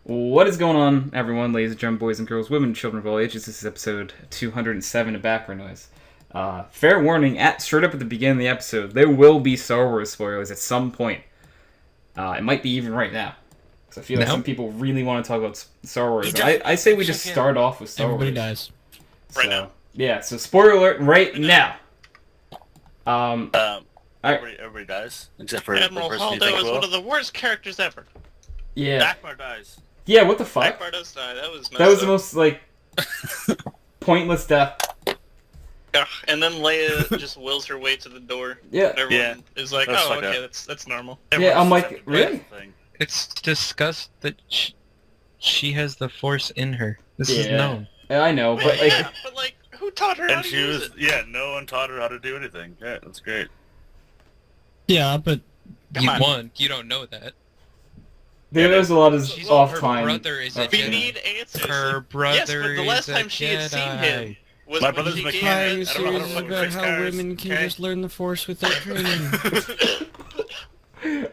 What is going on, everyone, ladies and gentlemen, boys and girls, women, and children of all ages? This is episode 207 of Background Noise. Fair warning, straight up at the beginning of the episode, there will be Star Wars spoilers at some point. It might be even right now. So I feel like some people really want to talk about Star Wars. I say we just start off with Star Wars. Everybody dies. Right now. Yeah, so spoiler alert right now. Everybody dies, except for Admiral the person you Holdo think is will. one of the worst characters ever. Yeah. Dakmar dies. Yeah, what the fuck? Akbar does die. That was The most, pointless death. Ugh. And then Leia just wills her way to the door. Yeah. And everyone is like, That's oh, fucked okay, up. that's normal. Yeah, I'm like, Everyone's really? thing. It's discussed that she has the Force in her. This is Yeah. known. Yeah, I know, but yeah, but who taught her how And to she use was, it? yeah, no one taught her how to do anything. Yeah, that's great. Yeah, but Come on. you don't know that. there's a lot of She's off her time. brother is a Okay. We Jedi. need answers. Her brother yes, but the last is time a she had seen Jedi. him was My when brother's he a came mechanic. in. I don't know how to fucking fix cars, okay? learn the Force without training.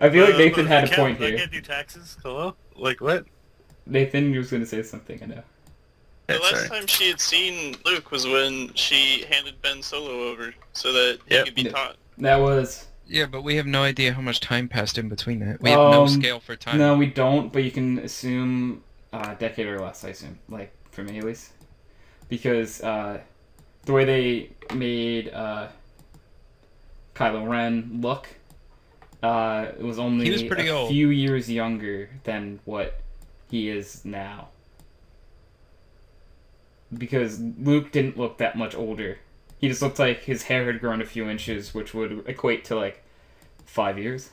I feel like Nathan had a I point I here. can't do taxes. Hello? Like what? Nathan was going to say something, I know. The Yeah, last sorry. time she had seen Luke was when she handed Ben Solo over so that he Yep. could be Yeah. taught. That was... Yeah, but we have no idea how much time passed in between that. We have no scale for time. No, we don't, but you can assume a decade or less, I assume. Like, for me at least. Because the way they made Kylo Ren look, it was only He was pretty a old. few years younger than what he is now. Because Luke didn't look that much older. He just looked like his hair had grown a few inches, which would equate to, 5 years.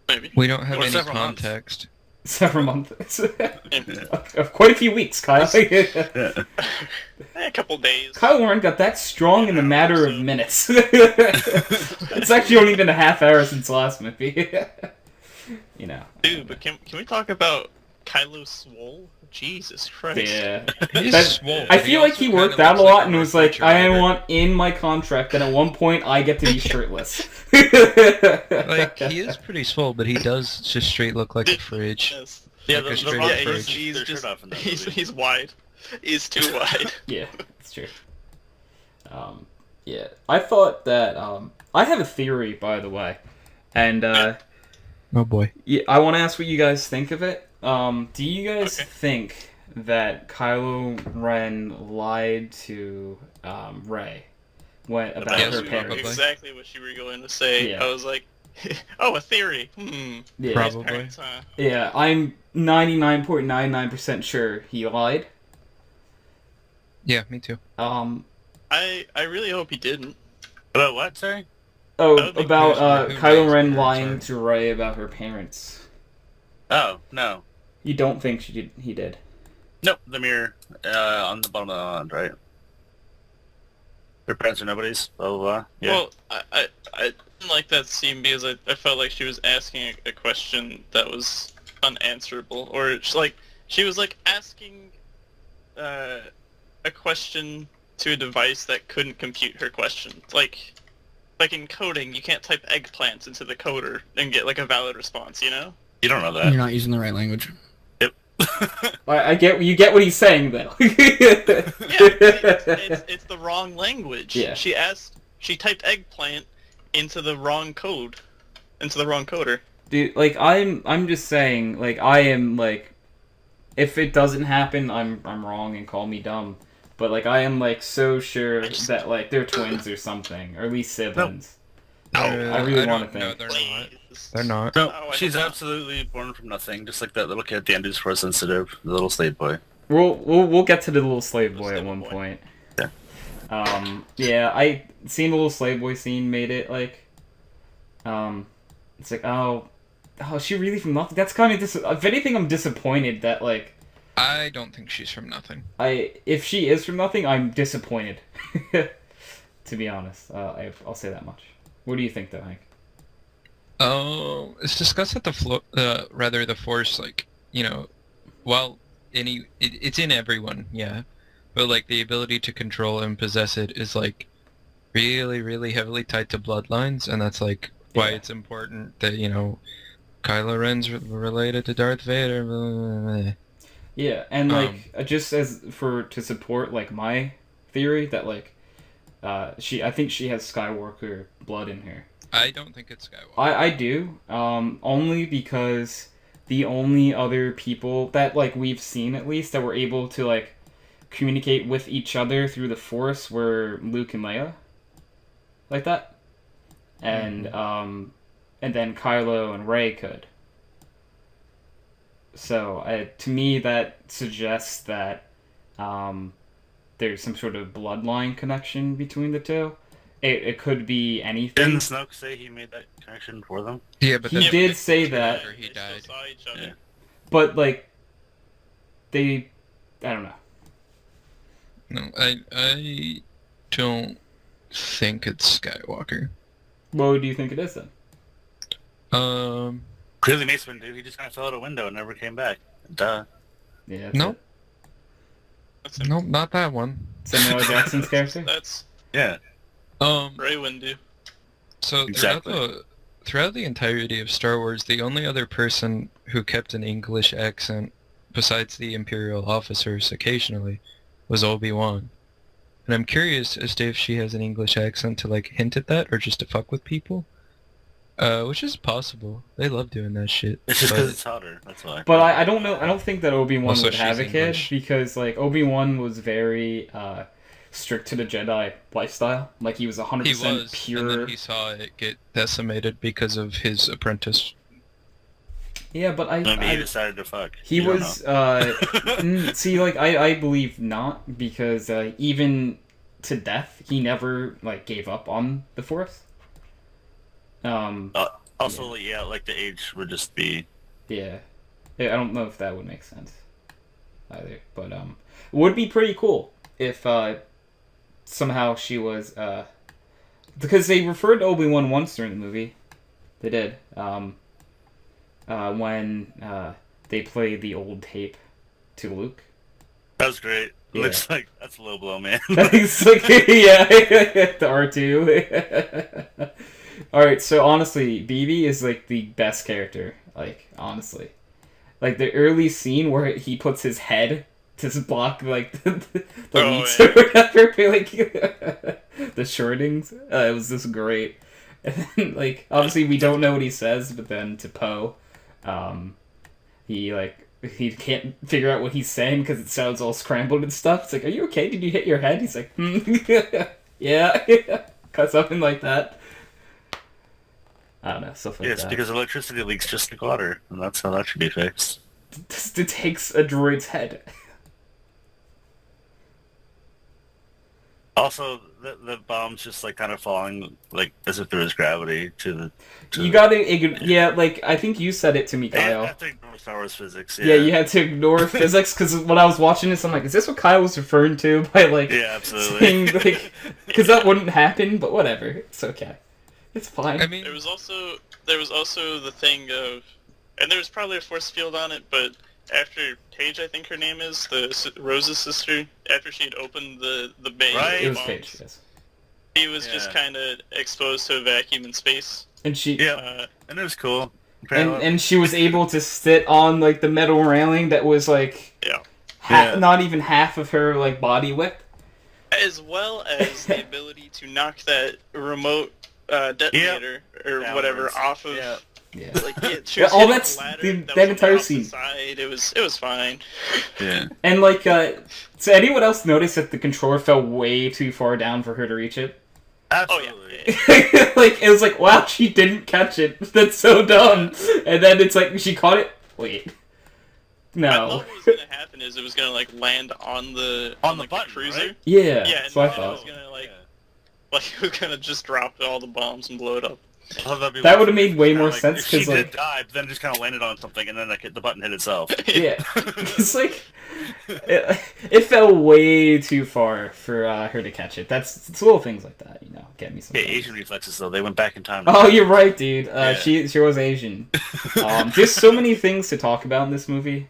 Maybe. We don't have Or any several months. context. Several months. Yeah. Quite a few weeks, Kyle. Yeah. A couple days. Kyle Warren got that strong in a matter of minutes. It's actually only been a half hour since the last movie. You know. Dude, but can we talk about Kylo Swole? Jesus Christ. Yeah. He's That- swole, I but feel also like he kinda worked out a looks lot like and was like, Richard I Rider. want in my contract that at one point I get to be shirtless. Like, he is pretty swole, but he does just straight look like a fridge. Yes. Yeah, Like a the straight Rock up Yeah, fridge. he's their just shirt off in that he's movie. he's wide. He's too wide. Yeah, it's true. Yeah, I thought that. I have a theory, by the way, and Oh boy. yeah, I want to ask what you guys think of it. Do you guys Okay. think that Kylo Ren lied to Rey about That her was parents? probably. exactly what you were going to say. Yeah. I was like, oh, a theory. Yeah, Probably. Parents, huh? yeah, I'm 99.99% sure he lied. Yeah, me too. I really hope he didn't. About what? Sorry. Oh, That would be about crazy. Who Kylo Rey's Ren parents lying are. to Rey about her parents. Oh no. You don't think he did? Nope. The mirror on the bottom of the island, right? Their parents are nobodies. Blah blah blah. Yeah. Well, I didn't like that scene because I felt like she was asking a question that was unanswerable, or it's like she was like asking a question to a device that couldn't compute her question. Like in coding, you can't type eggplants into the coder and get like a valid response, you know? You don't know You're that. not using the right language. I get you get what he's saying though. Yeah, it's the wrong language. Yeah. She typed eggplant into the wrong code, into the wrong coder. Dude, I'm just saying, I am if it doesn't happen, I'm wrong and call me dumb. But I am so sure that they're twins or something, or at least siblings. I really wanna No, think. they're not. Please. They're not. No, Oh, I she's hope not. absolutely born from nothing, just like that little kid at the end who's force sensitive, the little slave boy. We'll get to the little slave boy at Slave one boy. point. Yeah. Yeah, I seen the little slave boy scene made it it's oh, is she really from nothing? That's kind of if anything, I'm disappointed that I don't think she's from nothing. if she is from nothing, I'm disappointed. To be honest, I'll say that much. What do you think, though, Hank? Oh, it's discussed that the Force, while it's in everyone, yeah, but the ability to control and possess it is really, really heavily tied to bloodlines, and that's why Yeah. it's important that Kylo Ren's related to Darth Vader. Blah, blah, blah. Yeah, and just as to support like my theory that like I think she has Skywalker blood in her. I don't think it's Skywalker. I do, only because the only other people that like we've seen at least that were able to like communicate with each other through the Force were Luke and Leia, like that, and then Kylo and Rey could. So to me, that suggests that there's some sort of bloodline connection between the two. It could be anything. Didn't Snoke say he made that connection for them? Yeah, but He that's did say that, after he They died. still saw each other. Yeah. but like I don't know. No, I don't think it's Skywalker. What do you think it is then? Clearly Mace Windu, he just kind of fell out a window and never came back. Duh. Yeah. That's No. it. Nope, not that one. Samuel L. Jackson's character. That's Yeah. Ray Windu. So Exactly. throughout the entirety of Star Wars, the only other person who kept an English accent, besides the Imperial officers occasionally, was Obi-Wan. And I'm curious as to if she has an English accent to like hint at that, or just to fuck with people. Which is possible. They love doing that shit. It's just but- because it's hotter, that's why. But I don't know. I don't think that Obi-Wan Also, would have a she's kid English. because like Obi-Wan was very strict to the Jedi lifestyle. Like he was 100% He was, pure. and then he saw it get decimated because of his apprentice. Yeah, but Maybe he decided to fuck. he You don't was know. see, like I believe not, because even to death he never like gave up on the Force. Also, yeah, like the age would just be... Yeah, I don't know if that would make sense either, but it would be pretty cool if somehow she was because they referred to Obi-Wan once during the movie. They did when they played the old tape to Luke. That was great. Yeah. Looks like that's a low blow, man. It's like, yeah, the R2. Alright, so honestly, BB is like the best character. Like, honestly. Like the early scene where he puts his head to block like the leads or whatever, like the shortings. It was just great. And then, like, obviously we don't know what he says, but then to Poe, he can't figure out what he's saying because it sounds all scrambled and stuff. It's like, are you okay? Did you hit your head? He's like, yeah, something like that. I don't know, stuff like Yes, that. because electricity leaks just like water, and that's how that should be fixed. It takes a droid's head. Also, the bomb's just like kind of falling like as if there was gravity to You gotta yeah, like I think you said it to me, I Kyle. have to ignore Star Wars physics. Yeah, you had to ignore physics because when I was watching this, I'm like, is this what Kyle was referring to by like Yeah, absolutely. saying like because that wouldn't happen, but whatever, it's okay, it's fine. I mean, There was also the thing of, and there was probably a force field on it, but after Paige, I think her name is, Rose's sister, after she had opened the bay, Right. It was bombs, Paige, yes, he was just kind of exposed to a vacuum in space. and she Yeah, and it was cool. and she was able to sit on like the metal railing that was like Yeah. not even half of her like body width. As well as the ability to knock that remote detonator or Downwards. whatever off of. Yeah. Yeah. Like she Yeah, was all hitting that's the ladder the- that that was entire off the scene. Side. It was fine. Yeah. And like, so anyone else notice that the controller fell way too far down for her to reach it? Absolutely. Like it was like, wow, she didn't catch it. That's so dumb. And then it's like she caught it. Wait, I no. thought what was gonna happen is it was gonna like land on the the like, button, cruiser. right? Yeah, Yeah, that's and what I then it was thought. gonna like it was gonna just drop all the bombs and blow it up. That would've made way more sense, She 'cause, like- did die, but then it just kind of landed on something, and then like the button hit itself. Yeah, it's like it fell way too far for her to catch it. It's little things like that, you know, get me Yeah, sometimes. Asian reflexes though. They went back in time. Oh, you're right, dude. Yeah. She was Asian. There's so many things to talk about in this movie.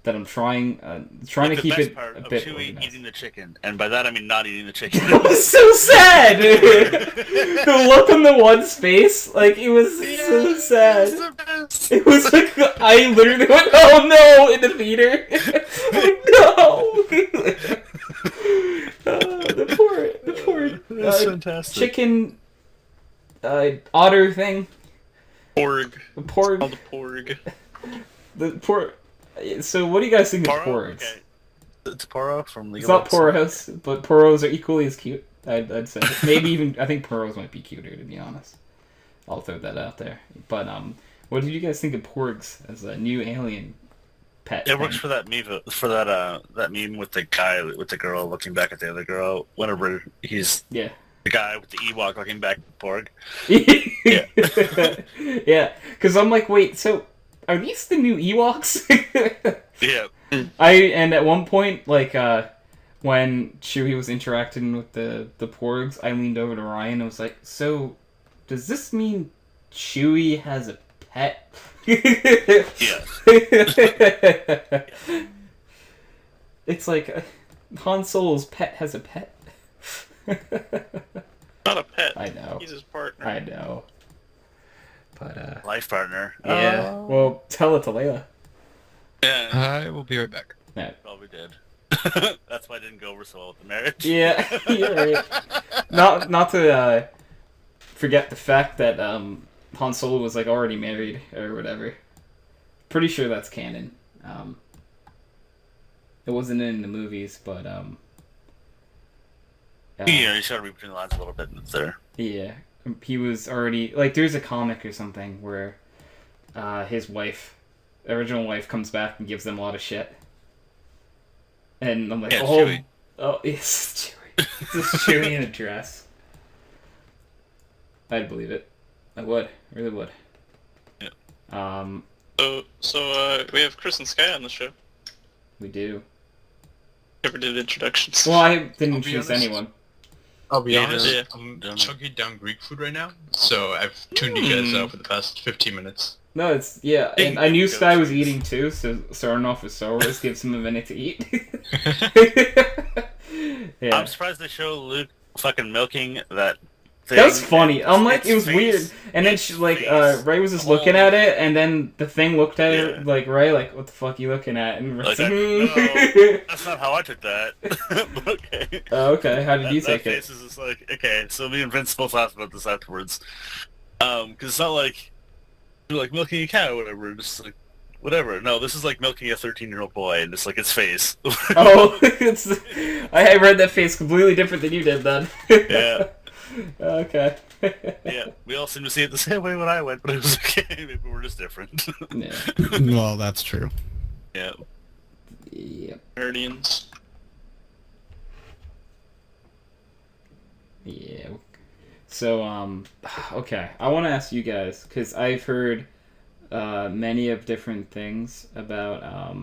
that I'm trying Like to keep best it part a of bit Chewie organized. eating the chicken, and by that I mean not eating the chicken. It was so sad. The look on the one's face, like it was so sad. It's the best. It was like I literally went, "Oh no!" in the theater. No. The poor That's fantastic. chicken otter thing. Porg. The porg. Called a porg. The poor. So what do you guys think of Poro? porgs? Okay. It's Poro from League It's of not Legends. poros, but poros are equally as cute. I'd say maybe even I think poros might be cuter, to be honest. I'll throw that out there. But what did you guys think of porgs as a new alien pet? It works thing? for that meme that meme with the guy with the girl looking back at the other girl. Whenever he's Yeah. the guy with the Ewok looking back at Porg. Yeah. Yeah. Because I'm like, wait, so are these the new Ewoks? Yeah. And at one point, like, when Chewie was interacting with the porgs, I leaned over to Ryan and was like, so, does this mean Chewie has a pet? Yes. It's like, Han Solo's pet has a pet. Not a pet. I know. He's his partner. I know. But, Life partner. yeah. Well, tell it to Layla. Yeah. I will be right back. Yeah. Probably did. That's why I didn't go over so well with the marriage. Yeah, you're right. Not to forget the fact that Han Solo was like already married or whatever. Pretty sure that's canon. It wasn't in the movies, but Yeah, you gotta read between the lines a little bit there. yeah, he was already like. There's a comic or something where his original wife, comes back and gives them a lot of shit. And I'm like, Yeah, oh, Chewie. oh, it's Chewie. It's just Chewie in a dress. I'd believe it. I would. I really would. Yeah. So we have Chris and Sky on the show. We do. Never did introductions. Well, I didn't I'll be introduce honest. anyone. I'll be Yeah, honest, yeah. I'm Done. chugging down Greek food right now, so I've tuned you guys out for the past 15 minutes. No, it's yeah, and I knew Sky was eating too, so starting off with Star Wars gives him a minute to eat. Yeah, I'm surprised they show Luke fucking milking that thing. that was funny. I'm like, Its it was face- weird, and then its she like face. Ray was just looking at it, and then the thing looked at Yeah. it like Ray, like, what the fuck are you looking at? And Ray's Like, like, no, that's not how I took that. But okay. Oh, okay, how did you that take it? face is just like, okay, so me and Vince both laughed about this afterwards. Because it's not like you're like milking a cow or whatever, it's just like, whatever. No, this is like milking a 13-year-old boy, and it's like its face. Oh, I read that face completely different than you did then. Yeah. Okay. Yeah, we all seem to see it the same way when I went, but it was okay. Maybe we're just different. Yeah. Well, that's true. Yeah. Yep. Nerdians. Yeah. So, okay. I want to ask you guys, because I've heard many of different things about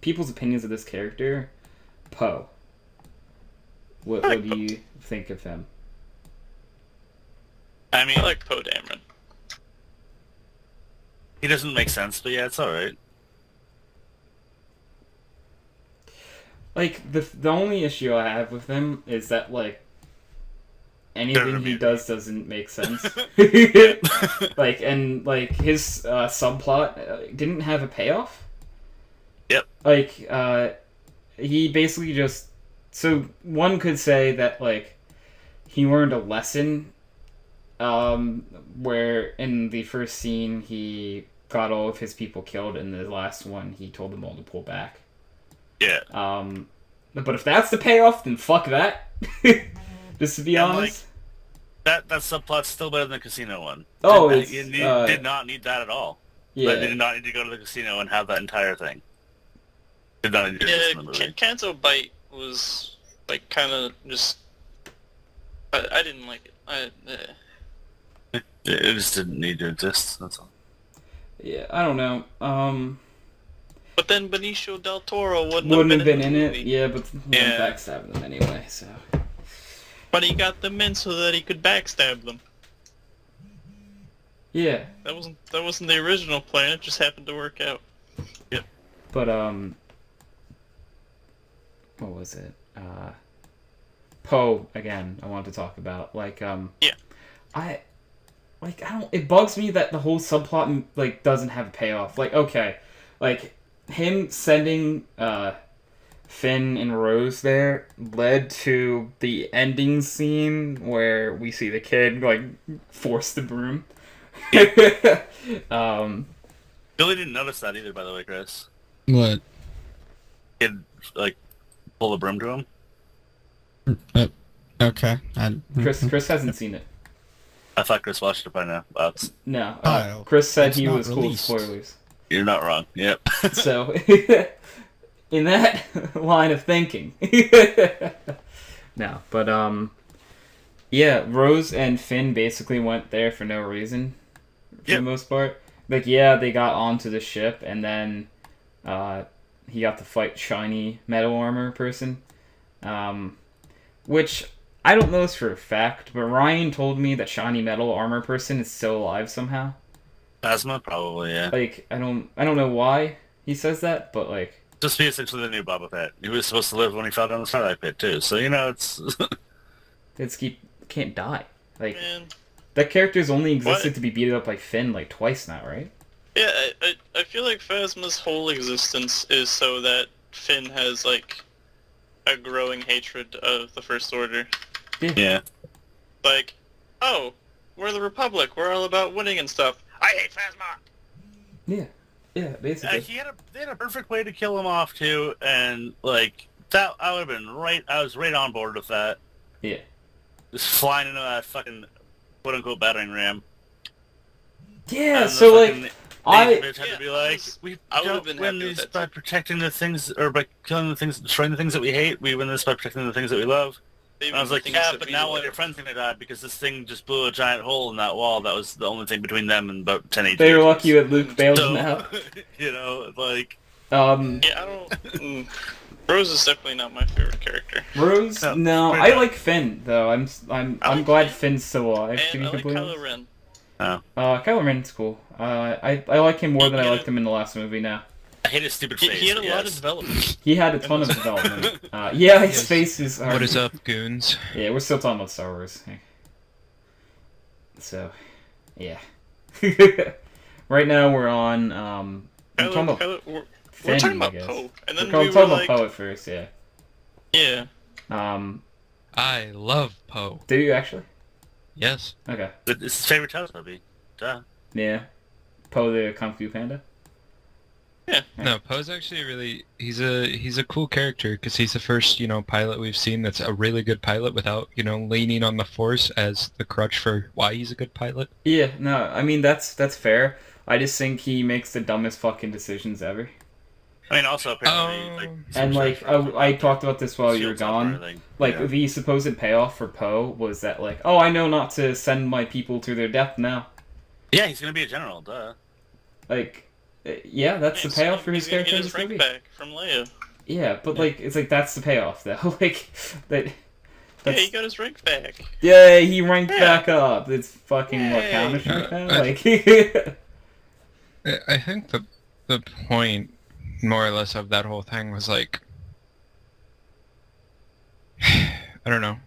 people's opinions of this character. Poe. What do you think of him? I mean, I like Poe Dameron. he doesn't make sense, but yeah, it's alright. Like, the only issue I have with him is that, like, anything he does doesn't make sense. Like, and, like, his subplot didn't have a payoff. Yep. Like, he basically just... So, one could say that, like, he learned a lesson, where in the first scene he got all of his people killed, and the last one he told them all to pull back. Yeah. But if that's the payoff, then fuck that. Just to be And, honest. That subplot's still better than the casino one. Oh, Did- it's, you did not need that at all. yeah. Like, they did not need to go to the casino and have that entire thing. Did not need to do this Yeah, in the movie. Kanzo Bite was like kind of just. I didn't like it. It just didn't need to exist, that's all. Yeah, I don't know. But then Benicio del Toro Wouldn't have been in the it. movie. Yeah, but he Yeah. backstabbed them anyway, so. But he got them in so that he could backstab them. Yeah. That wasn't the original plan. It just happened to work out. But what was it? Poe again. I wanted to talk about Yeah. I don't. It bugs me that the whole subplot like doesn't have a payoff. Like okay, like him sending Finn and Rose there led to the ending scene where we see the kid like force the broom. Billy didn't notice that either, by the way, Chris. What? Kid like pull the broom to him. Okay. Chris hasn't seen it. I thought Chris watched it by now. Wow, No, Oh, Chris said it's he not was cool with released. spoilers. you're not wrong. Yep. So, in that line of thinking, no, but yeah, Rose and Finn basically went there for no reason, for the most part. Like, yeah, they got onto the ship, and then he got to fight shiny metal armor person, which I don't know this for a fact, but Ryan told me that shiny metal armor person is still alive somehow. Phasma, probably, yeah. Like, I don't know why he says that, but like, Just be essentially the new Boba Fett. He was supposed to live when he fell down the Starlight Pit too. So it's can't die. Like, Man. that character's only existed What? to be beat up by Finn like twice now, right? Yeah, I feel like Phasma's whole existence is so that Finn has, like, a growing hatred of the First Order. yeah. Like, oh, we're the Republic, we're all about winning and stuff. I hate Phasma! Yeah, basically. They had a perfect way to kill him off too, and like that, I would have been right. I was right on board with that. Yeah. Just flying into that fucking quote unquote battering ram. Yeah, And so the like, fucking I Native had to be like, I we would've don't been win happy with these that by too. protecting the things, or by killing the things, destroying the things that we hate. We win this by protecting the things that we love. And I was like, yeah, but now all your friends are gonna die because this thing just blew a giant hole in that wall. That was the only thing between them and about 10 they were agents. lucky that Luke bailed So, them out. you know, like, Yeah, I don't... Rose is definitely not my favorite character. Rose? No, No, fair I enough. like Finn though. I'm I like glad Finn. Finn's still alive. To And be I like completely Kylo honest. Ren. Kylo Ren's cool. I like him more than I Yeah. liked him in the last movie. Now I hate his stupid face. He had a lot of yes. development. he had a ton of development. Yeah, his Yes. face is. What is up, goons? Yeah, we're still talking about Star Wars. So, yeah. Right now we're on. We're talking about we're Finn, talking I about guess. Poe, and We're then talking we were about like, Poe at first, yeah. yeah. I love Poe. Do you actually? Yes. Okay. It's his favorite Teletubby. Duh. Yeah. Poe the Kung Fu Panda. No, Poe's actually he's a cool character because he's the first, pilot we've seen that's a really good pilot without, leaning on the Force as the crutch for why he's a good pilot. Yeah, no, I mean that's fair. I just think he makes the dumbest fucking decisions ever. I mean, also apparently, And like I talked about this while you were shields up and gone. everything. Like Yeah. the supposed payoff for Poe was that like, oh, I know not to send my people to their death now. Yeah, he's gonna be a general. Duh. Like, yeah, that's the payoff for his He's gonna character get in his this rank movie. back from Leia. Yeah, but like it's like that's the payoff though. Like that. Yeah, That's, he got his rank back. yeah, he ranked Yeah. back up. It's fucking what Yay. counter now? I- Like, I think the point, more or less, of that whole thing was like, I don't know.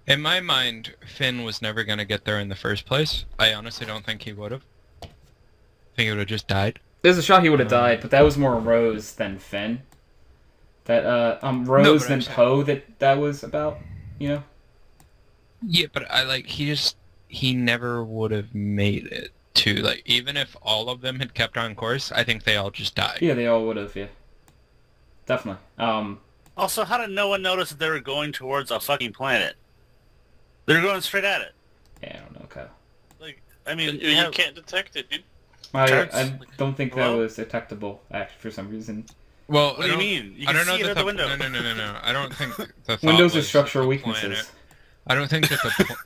In my mind, Finn was never going to get there in the first place. I honestly don't think he would have. I think he would have just died. there's a shot he would have died, but that was more Rose than Finn. That Rose but than I'm saying- Poe that was about, you know. Yeah, but he never would have made it to, like, even if all of them had kept on course, I think they all just died. Yeah, they all would have. Yeah, definitely. Also, how did no one notice that they were going towards a fucking planet? They're going straight at it. Yeah, I don't know, Kyle. Like, I mean, You can't detect it, dude. Turrets? I don't think that Hello? was detectable, actually, for some reason. Well, What do you mean? You I can don't know see it that out the window. No. I don't think the thought Windows are was structural that the weaknesses. planet- I don't think that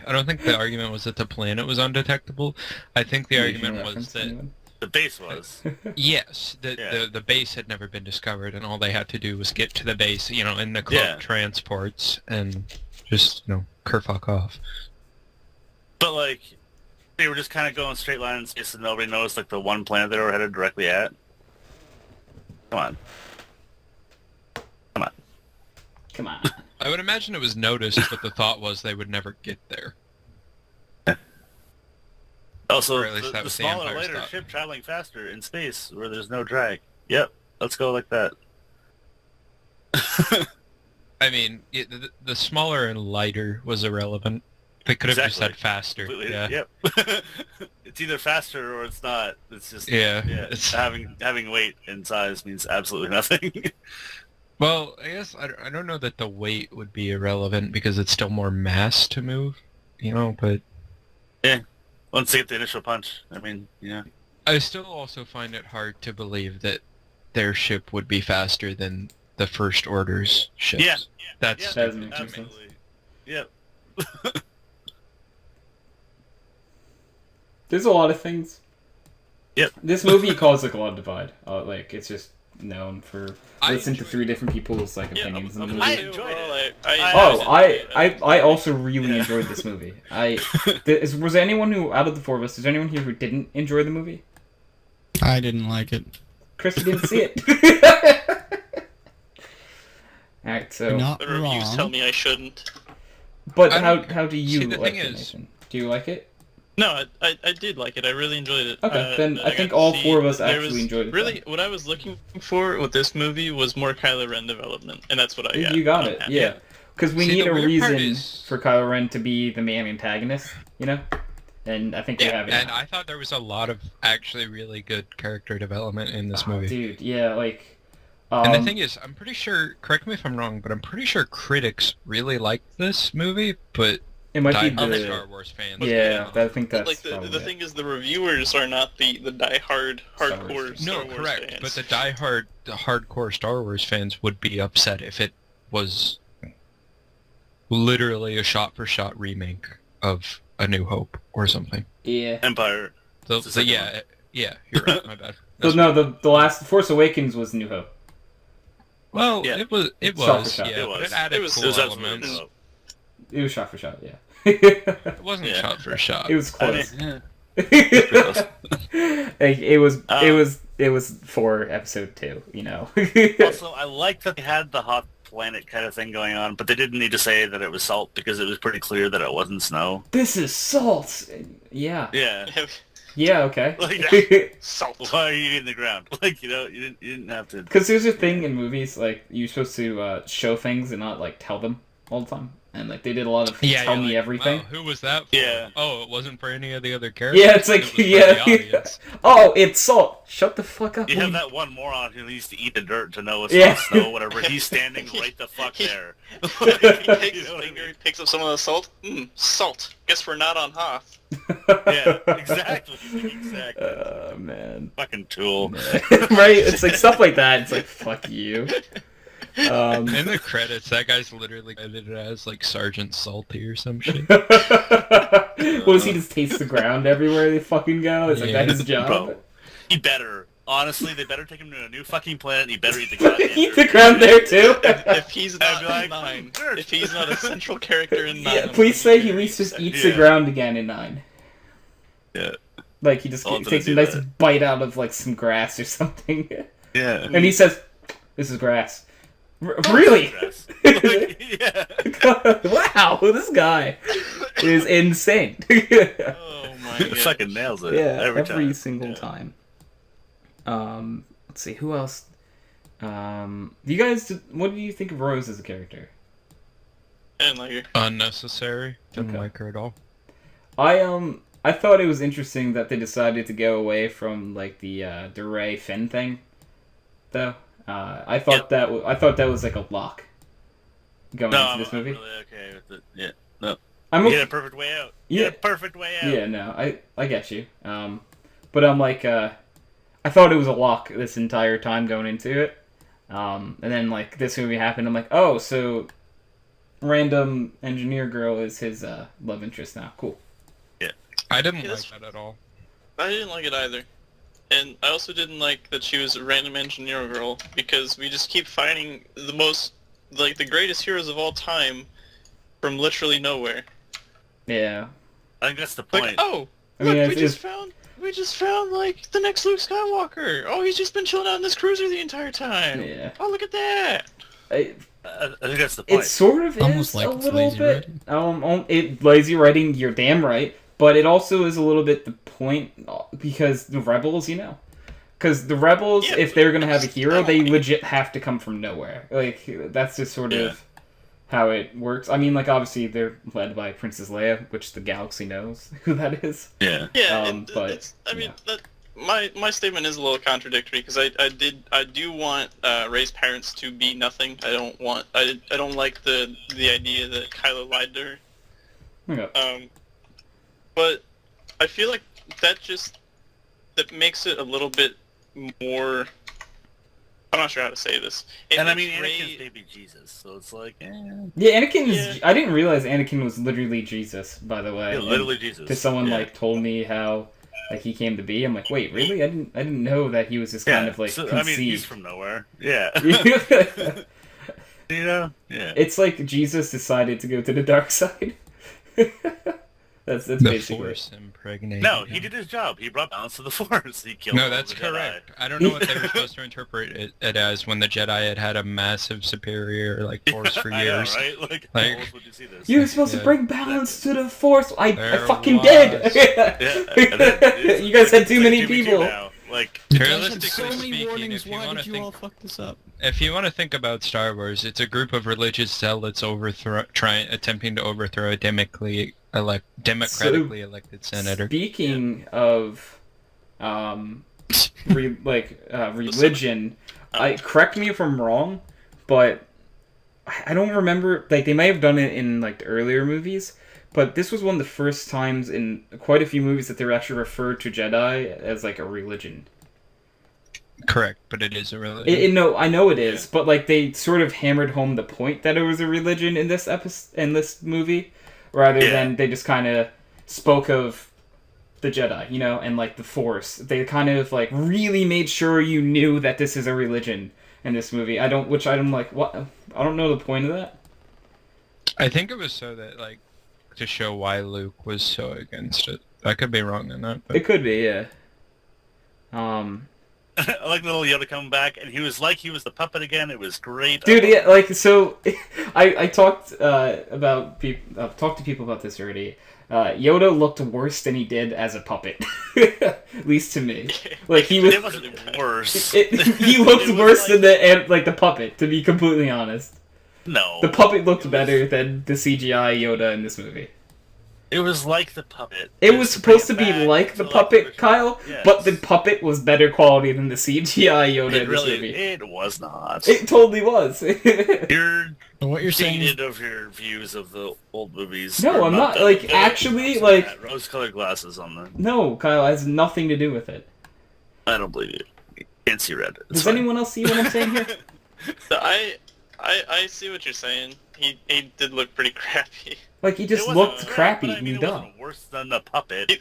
I don't think the argument was that the planet was undetectable. I think the Asian argument was reference, that anyone? The base was. yes, Yeah. the base had never been discovered, and all they had to do was get to the base, in the cloak Yeah. transports, and just kerfuck off. But like, they were just kind of going straight line in space, and nobody noticed like the one planet they were headed directly at. Come on. Come on. Come on. I would imagine it was noticed, but the thought was they would never get there. Also, Or at least that the was the smaller, Empire's lighter thought. ship traveling faster in space where there's no drag. Yep, let's go like that. I mean, the smaller and lighter was irrelevant. They could have just Exactly. said faster. Completely, Yeah. Yep. It's either faster or it's not. It's just Yeah. It's having weight and size means absolutely nothing. Well, I guess I don't know that the weight would be irrelevant because it's still more mass to move, but Once they get the initial punch, I mean, yeah. I still also find it hard to believe that their ship would be faster than the First Order's ships. Yeah. That's Yeah, That stupid doesn't to make me. sense. Absolutely. Yep. There's a lot of things. Yep. This movie caused like a lot of divide. Like it's just known for I listening to enjoyed 3 different people's like Yeah, opinions on I'm the gonna movie. I say enjoyed overall, it. I also really Yeah. enjoyed this movie. Was there anyone who, out of the 4 of us, is there anyone here who didn't enjoy the movie? I didn't like it. Chris, you didn't see it. Alright, so... Not The reviews wrong. tell me I shouldn't. But I how don't- do you see, the like thing it, is- Nathan? Do you like it? No, I did like it. I really enjoyed it. Okay, then I got think to all see- 4 of us there actually was- enjoyed it. Really, what I was looking for with this movie was more Kylo Ren development, and that's what I got. You got I'm it, happy. yeah. Because we See, need the a weird part reason is- for Kylo Ren to be the main antagonist, And I think we have it. And I thought there was a lot of actually really good character development in this Oh, movie. dude, yeah, like... And the thing is, I'm pretty sure, correct me if I'm wrong, but I'm pretty sure critics really liked this movie, but it might be diehard the... Star Wars fans. Yeah, I think that's Like the probably the it. thing is, the reviewers are not the diehard Wars hardcore fans. Star No, Wars correct. fans. But the hardcore Star Wars fans would be upset if it was literally a shot-for-shot remake of A New Hope or something. Yeah. Empire. So, It's the second yeah, you're right. My bad. But no, the last Force Awakens was New Hope. Well, Yeah. it was, Shot for shot. yeah, It but was. it added It was- cool It was absolutely elements. no. It was shot for shot, yeah. It wasn't Yeah. shot for shot. It was I close. mean, yeah. Like, it was for episode 2, Also, I like that they had the hot planet kind of thing going on, but they didn't need to say that it was salt because it was pretty clear that it wasn't snow. This is salt. Yeah. Yeah. Yeah. Okay. Like Salt. Why are you in the ground? Like, you didn't have to. Because there's a thing in movies like you're supposed to show things and not like tell them all the time, and like they did a lot of Yeah, tell you're me like, everything. Wow, who was that for? Yeah. Oh, it wasn't for any of the other characters? Yeah, it's like It was for yeah. the audience. Oh, it's salt. Shut the fuck up. You will have you? that one moron who needs to eat the dirt to know it's Yeah. not snow, whatever. He's standing right the fuck there. He takes You his know what I finger, mean? picks up some of the salt. Salt. Guess we're not on Hoth. Yeah, exactly. Exactly. Oh man. Fucking tool. Right? It's like stuff like that. It's like fuck you. In the credits, that guy's literally credited as like Sergeant Salty or some shit. What does he just taste the ground everywhere they fucking go? Is like Yeah. that his job? Bro. He better. Honestly, they better take him to a new fucking planet and he better eat the goddamn Eat dirt. the ground there too. If he's I'd not be in like, 9, "Dirt." if he's not a central character in 9... Yeah, I'm please gonna say be he at very least just upset. eats the Yeah. ground again in 9. Yeah. Like he just I'll have to takes a do nice that. bite out of like some grass or something, Yeah. and he says, "This is grass." Really? Like, yeah. Wow, this guy is insane. Oh my god. Fucking nails it. Yeah, every every time. single Yeah. time. Let's see, who else? You guys, what do you think of Rose as a character? And like her. Unnecessary. Didn't Okay. like her at all. I thought it was interesting that they decided to go away from like the Rey Finn thing, though. I thought Yep. that was like a lock going No, into I'm this movie. really okay with it. Yeah. No. I'm You okay. get a perfect way out. Yeah. You get a perfect way out. Yeah, no, I get you. But I'm like, I thought it was a lock this entire time going into it. And then like this movie happened, I'm like, oh, so random engineer girl is his love interest now. Cool. I didn't Yeah, like that's- that at all. I didn't like it either. And I also didn't like that she was a random engineer girl, because we just keep finding the most, like, the greatest heroes of all time from literally nowhere. Yeah. I think that's the Like, point. oh, I mean, look, we it's- just found we just found like the next Luke Skywalker. Oh, he's just been chilling out in this cruiser the entire time. Yeah. Oh, look at that. I think that's the point. It sort of Almost is like a it's little lazy bit. writing. It lazy writing. You're damn right, but it also is a little bit the point because the rebels, because the rebels, Yeah, if they're gonna have a hero, they Skywalker. legit have to come from nowhere. Like that's just sort of how it works. I mean, like obviously they're led by Princess Leia, which the galaxy knows who that is. Yeah. Yeah, but, it's, I mean, my statement is a little contradictory because I do want Rey's parents to be nothing. I don't like the idea that Kylo lied to her. Okay. But I feel like that makes it a little bit more. I'm not sure how to say this. And I mean, makes Anakin's baby Jesus, so it's like, Yeah, Anakin is. I didn't realize Anakin was literally Jesus. By the way, yeah, literally Jesus. Because someone Yeah. like told me how like he came to be. I'm like, wait, really? I didn't know that he was just kind of like so, I mean, he's conceived. from nowhere. Yeah. Yeah. It's like Jesus decided to go to the dark side. that's The basically Force impregnated No, him. he did his job. He brought balance to the Force. He killed No, all that's the Jedi. correct. I don't know what they were supposed to interpret it as when the Jedi had a massive superior Force for I know, years. right? Like, Like- how else would you see this? You're supposed to Yeah. bring balance to the Force. I There fucking was. did. Yeah, and then You guys had too it's many like 2v2 people. now. Like, You guys had Realistically so many speaking, warnings. if you Why want did to you think, all fuck this up? if you want to think about Star Wars, it's a group of religious zealots attempting to overthrow a democratically elected senator. Speaking of religion, correct me if I'm wrong, but I don't remember. Like they may have done it in like the earlier movies, but this was one of the first times in quite a few movies that they were actually referred to Jedi as like a religion. Correct, but it is a religion. No, I know it is, but like they sort of hammered home the point that it was a religion in this in this movie, rather than they just kind of spoke of the Jedi, and like the Force. They kind of like really made sure you knew that this is a religion in this movie. Which I'm like, what? I don't know the point of that. I think it was so that to show why Luke was so against it. I could be wrong on that. But... It could be, yeah. I like little Yoda coming back, and he was the puppet again. It was great. Dude, yeah, like so, I talked about talked to people about this already. Yoda looked worse than he did as a puppet, at least to me. Like he was, It wasn't worse. he looked It was worse like- than the puppet. To be completely honest, No. the puppet looked better than the CGI Yoda in this movie. It was like the puppet. It was Just bring supposed to it be back like the to, puppet, original- Kyle, Yes. but the puppet was better quality than the CGI Yoda It in this really, movie. it was not. It totally was. You're So what you're saying is dated of your views of the old movies. No, Or I'm not, the- like, the- actually, I'm like- saying that. Rose-colored glasses on them. No, Kyle, it has nothing to do with it. I don't believe you. You can't see red. It's Does fine. anyone else see what I'm saying here? So I see what you're saying. He did look pretty crappy. Like, he It just wasn't looked bad, crappy but I mean, and it dumb. wasn't worse than the puppet.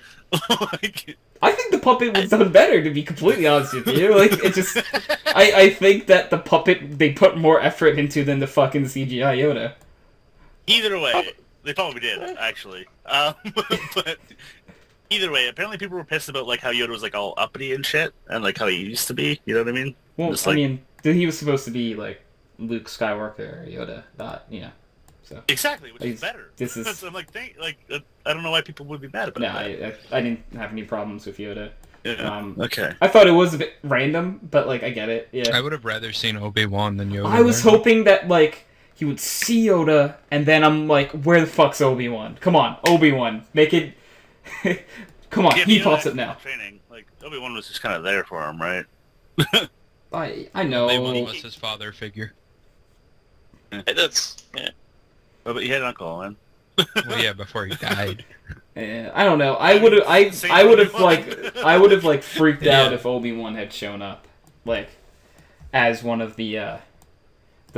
Like, I think the puppet was done better, to be completely honest with you. Like, it just... I think that the puppet, they put more effort into than the fucking CGI Yoda. either way, they probably did actually. But either way, apparently people were pissed about like how Yoda was like all uppity and shit, and like how he used to be. You know what I mean? Well, Just I like- mean, he was supposed to be, like, Luke Skywalker or Yoda, not, so... Exactly, which Like, is better. this is- So I'm like, I don't know why people would be mad about No, that. I didn't have any problems with Yoda. Yeah. Okay. I thought it was a bit random, but, like, I get it, yeah. I would have rather seen Obi-Wan than Yoda. I was there. hoping that, like, he would see Yoda, and then I'm like, where the fuck's Obi-Wan? Come on, Obi-Wan. Make it... Come on, Yeah, he you know, pops that up now. Training, like Obi-Wan was just kind of there for him, right? I know. Obi-Wan was his father figure. That's Oh, but he had an uncle, man. Well, yeah, before he died. I don't know. I would have. Same I would have Obi-Wan. I would have like freaked out Yeah. if Obi-Wan had shown up, like, as one of the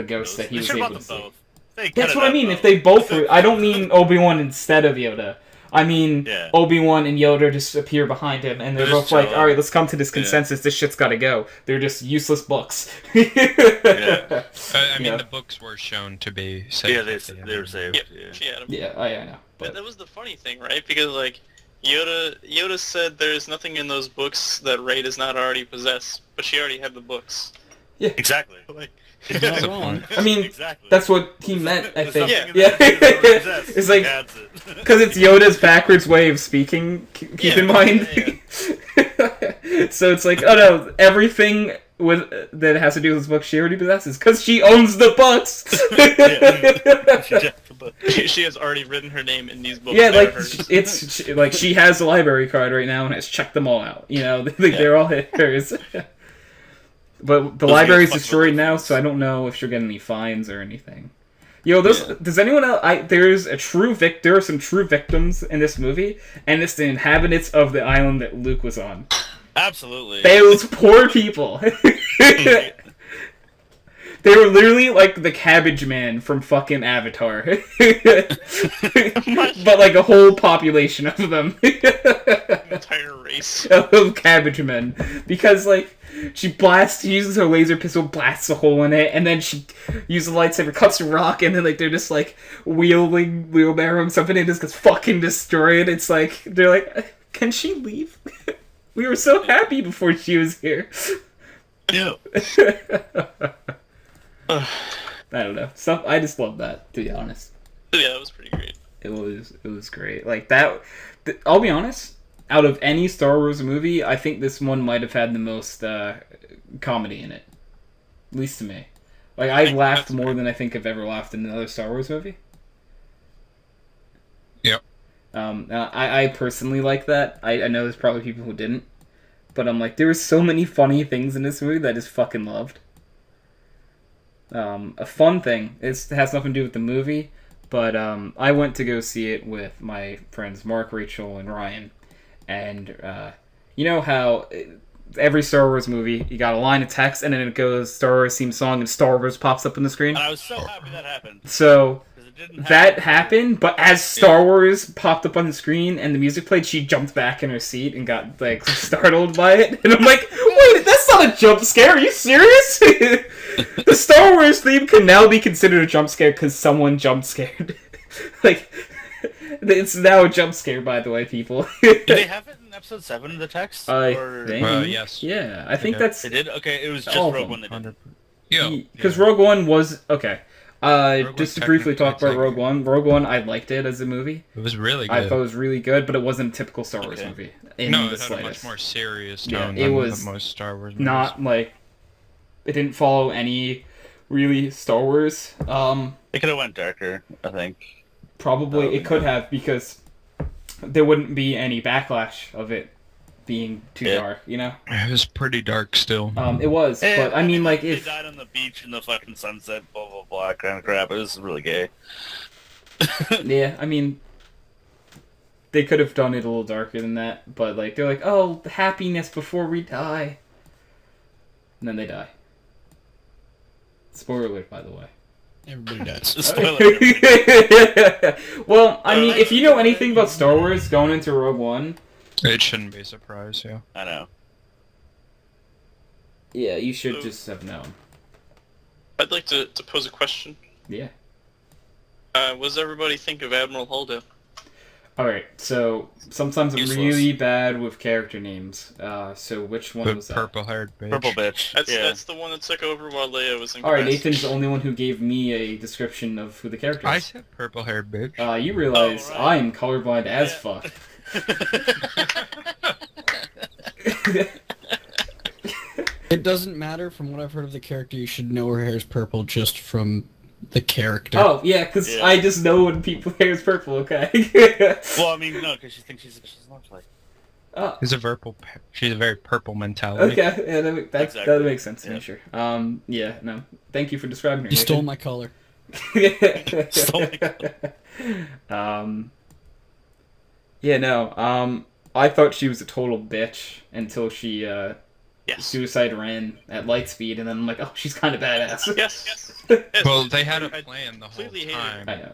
ghosts that he They was should have able brought to them see. both. They That's cut what it I up, mean. though. If they both were, I don't mean Obi-Wan instead of Yoda. I mean Yeah. Obi-Wan and Yoda just appear behind him, and they're They're both just like, chilling. "All right, let's come to this Yeah. consensus. This shit's got to go." They're just useless books. Yeah. I mean, Yeah. the books were shown to be safe. Yeah, at the they were end. saved. yeah, Yeah. she had him. Yeah, I know. But But that was the funny thing, right? Because like Yoda said there's nothing in those books that Rey does not already possess, but she already had the books. Exactly. Like, He's not wrong. I mean, Exactly. that's what he meant, I There's think. something in Yeah. there that she doesn't possess. It's like, He adds it. because it's Yoda's backwards way of speaking, keep in mind. So it's like, oh no, everything that has to do with this book she already possesses, because she owns the books! she has already written her name in these books. Yeah, like, hers. like, she has a library card right now and has checked them all out, you know? They're all hers. But the library's destroyed now, so I don't know if she'll get any fines or anything. Yo, does anyone else... there are some true victims in this movie, and it's the inhabitants of the island that Luke was on. Absolutely. Those poor people. They were literally like the Cabbage Man from fucking Avatar. But like a whole population of them. Entire race. Of Cabbage Men. Because like, she uses her laser pistol, blasts a hole in it, and then she uses a lightsaber, cuts a rock, and then like they're just like wheelbarrow and something, and it just gets fucking destroyed. It's like, they're like, can she leave? We were so happy before she was here. Yeah. I don't know. I just love that, to be honest. Yeah, that was pretty great. It was great. Like that. I'll be honest. Out of any Star Wars movie, I think this one might have had the most comedy in it. At least to me. Like I laughed more than I think I've ever laughed in another Star Wars movie. Yep. I personally like that. I know there's probably people who didn't, but I'm like, there were so many funny things in this movie that I just fucking loved. A fun thing, it has nothing to do with the movie, but I went to go see it with my friends Mark, Rachel, and Ryan, and you know how every Star Wars movie, you got a line of text, and then it goes Star Wars theme song, and Star Wars pops up on the screen? And I was so happy that happened. So... It didn't that happened, but as Star Wars popped up on the screen and the music played, she jumped back in her seat and got, like, startled by it. And I'm like, wait, that's not a jump scare, are you serious? The Star Wars theme can now be considered a jump scare because someone jump scared. Like, it's now a jump scare, by the way, people. Did they have it in episode 7 of the text? I or... think, yes. Yeah, I think that's... They did? Okay, it was just all of Rogue them. One they did. Yeah. Because Rogue One was... Okay. Rogue just to One's briefly talk about technically- Rogue One, I liked it as a movie. It was really good. I thought it was really good, but it wasn't a typical Star Wars movie. In no, the it had a much slightest. more serious Yeah, tone it than was most Star Wars movies. Not like... It didn't follow any really Star Wars. They could have went darker, I think. Probably it could have, because there wouldn't be any backlash of it being too dark, you know? It was pretty dark still. It was, but I mean, like, they if... died on the beach in the fucking sunset, blah blah blah, kind of crap. It was really gay. Yeah, I mean... They could have done it a little darker than that, but, like, they're like, oh, happiness before we die. And then they die. Spoiler alert, by the way. Everybody dies. Spoiler. Well, I mean, if you know anything about Star Wars going into Rogue One... It shouldn't be a surprise, yeah. I know. Yeah, you should just have known. I'd like to pose a question. Yeah. What does everybody think of Admiral Holdo? Alright, so sometimes I'm Useless. really bad with character names. So which one The was that? purple-haired bitch. Purple bitch. That's the one that took over while Leia was in Alright, class. Nathan's the only one who gave me a description of who the character I is. said purple-haired bitch. You realize Oh, right. I'm colorblind as Yeah. fuck. It doesn't matter from what I've heard of the character. You should know her hair is purple just from the character. Oh, yeah, because Yeah. I just know when people's hair is purple, okay? Well, I mean, no, because she thinks she's not like. Oh, She's a very purple mentality. okay, yeah, that Exactly. makes sense to me, Yeah. sure. Yeah, no, thank you for describing her. You stole Nathan. my color. Stole my Yeah, no, I thought she was a total bitch until she, Yes. suicide ran at light speed, and then I'm like, oh, she's kind of badass. Yes. Well, they had a I plan the whole completely hated time. I know,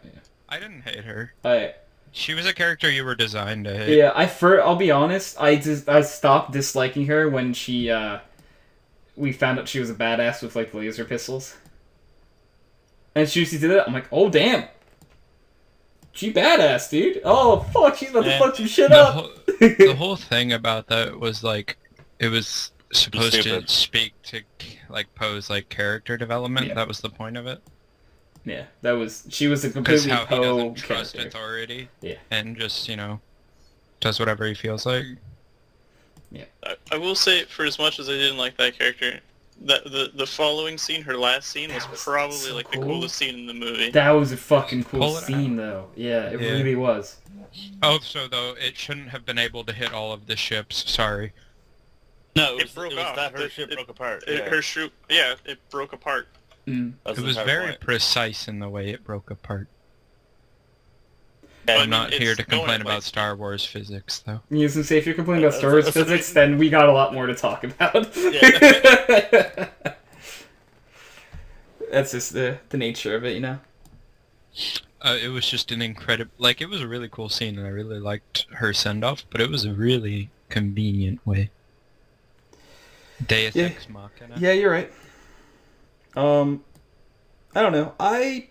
I didn't hate her. yeah. She was a character you were designed to hate. Yeah, I'll be honest, I stopped disliking her when she, we found out she was a badass with, like, laser pistols. And as soon as she did it, I'm like, oh, damn! She badass, dude! Oh, fuck, she's about to Yeah. fuck some shit The up! whole, The whole thing about that was like, it was supposed to Stupid. speak to like Poe's like character development. Yeah. That was the point of it. Yeah, she was a Because completely how he Poe doesn't trust character. authority. Yeah. And just does whatever he feels like. I will say, for as much as I didn't like that character, that the following scene, her last scene, was probably so like cool. the coolest scene in the movie. That was a fucking cool Pull it scene, though. Yeah, it Yeah. really was. Also, though, it shouldn't have been able to hit all of the ships. Sorry. No, It broke off. that her It- ship it- broke apart. Her shoe, yeah, it broke apart. Mm. That's It the was entire very point. precise in the way it broke apart. Yeah, I I'm mean, not here it's to complain going, about like- Star Wars physics, though. You was gonna say, if you're complaining about Star Wars That's- physics, then we got a lot more to talk about. Yeah. That's just the nature of it, you know? It was just an incredible... Like, it was a really cool scene, and I really liked her send-off, but it was a really convenient way. Deus Yeah. Ex Machina. Yeah, you're right. I don't know. I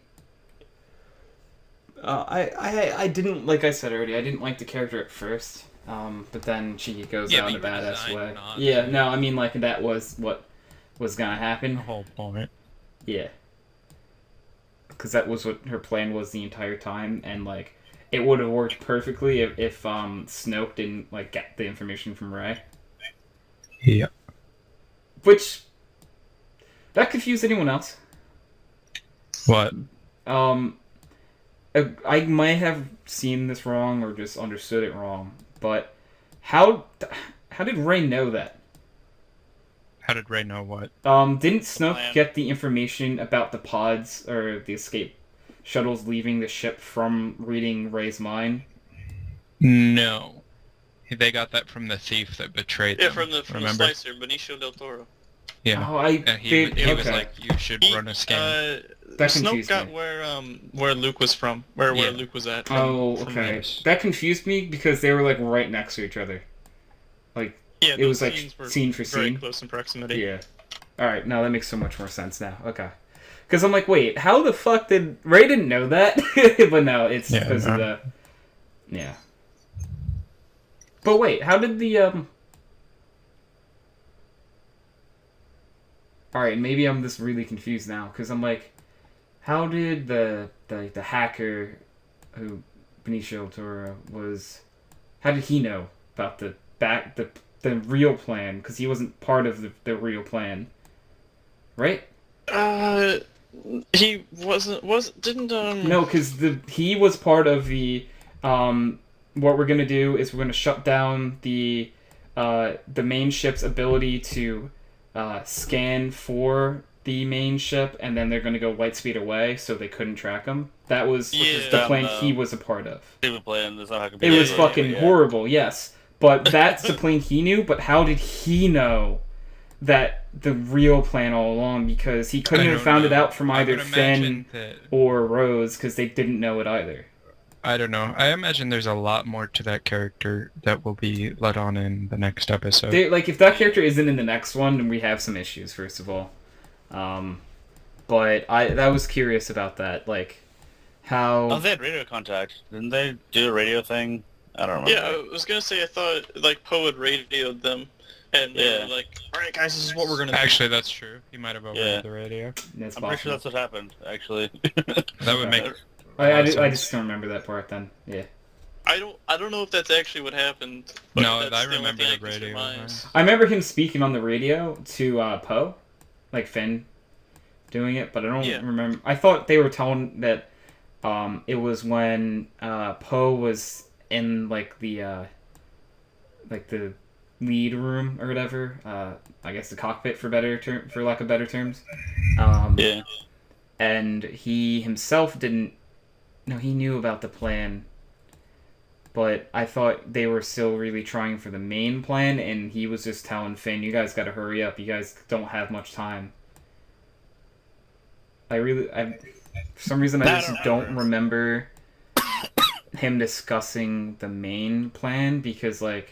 didn't, like I said already, I didn't like the character at first. But then she goes Yeah, out in a but you were badass designed way. not Yeah, to. no, I mean, like, that was what was gonna The happen. whole point. Yeah. Because that was what her plan was the entire time, and, like, it would have worked perfectly if Snoke didn't, like, get the information from Rey. Yeah. Which... that confused anyone else. What? I might have seen this wrong or just understood it wrong, but how did Rey know that? How did Rey know what? Didn't Snoke Plan. get the information about the pods or the escape shuttles leaving the ship from reading Rey's mind? No. They got that from the thief that betrayed Yeah, them. from the remember? Slicer, Benicio del Toro. Yeah. Oh, I And he was okay. like, you should run a scan. That Snoke confused got me. where Luke was from, where Yeah. Luke was at. Oh, from okay. Raiders. That confused me because they were like right next to each other. Like, Yeah, it was those like scenes were scene for very scene. close in proximity. Yeah. Alright, now that makes so much more sense now. Okay. Because I'm like, wait, how the fuck did... Ray didn't know that? But no, it's Yeah, because no. of the... Yeah. But wait, how did the, Alright, maybe I'm just really confused now, because I'm like, how did the hacker who Benicio del Toro was... How did he know about the real plan? Because he wasn't part of the real plan. Right? He didn't No, because he was part of the what we're gonna do is we're gonna shut down the main ship's ability to scan for the main ship, and then they're gonna go light speed away, so they couldn't track him. That was Yeah. the plan he was a part of. Stupid plan. That's not how it could be. It was yeah, fucking yeah. horrible, yes. But that's the plan he knew, but how did he know that the real plan all along? Because he couldn't I have don't found it know. out from I either would Finn imagine that- or Rose, because they didn't know it either. I don't know. I imagine there's a lot more to that character that will be let on in the next episode. Like, if that character isn't in the next one, then we have some issues, first of all. But I was curious about that, like, how... Oh, they had radio contact. Didn't they do a radio thing? I don't remember. Yeah, I was gonna say I thought like Poe had radioed them, and they Yeah. were like, "All right, guys, this is what we're gonna do." Actually, that's true. He might have overheard Yeah. the radio. That's I'm pretty sure possible. that's what happened, actually. That would make... I sense. just don't remember that part then. Yeah. I don't know if that's actually what happened. But No, that's I the only remember thing the I can radio surmise. I remember him speaking on the radio to Poe, like Finn doing it, but I don't Yeah. remember. I thought they were telling that it was when Poe was in like the lead room or whatever. I guess the cockpit for lack of better terms. Yeah. And he himself didn't. No, he knew about the plan. But I thought they were still really trying for the main plan, and he was just telling Finn, "You guys got to hurry up. You guys don't have much time." For some reason, I just don't remember him discussing the main plan, because, like,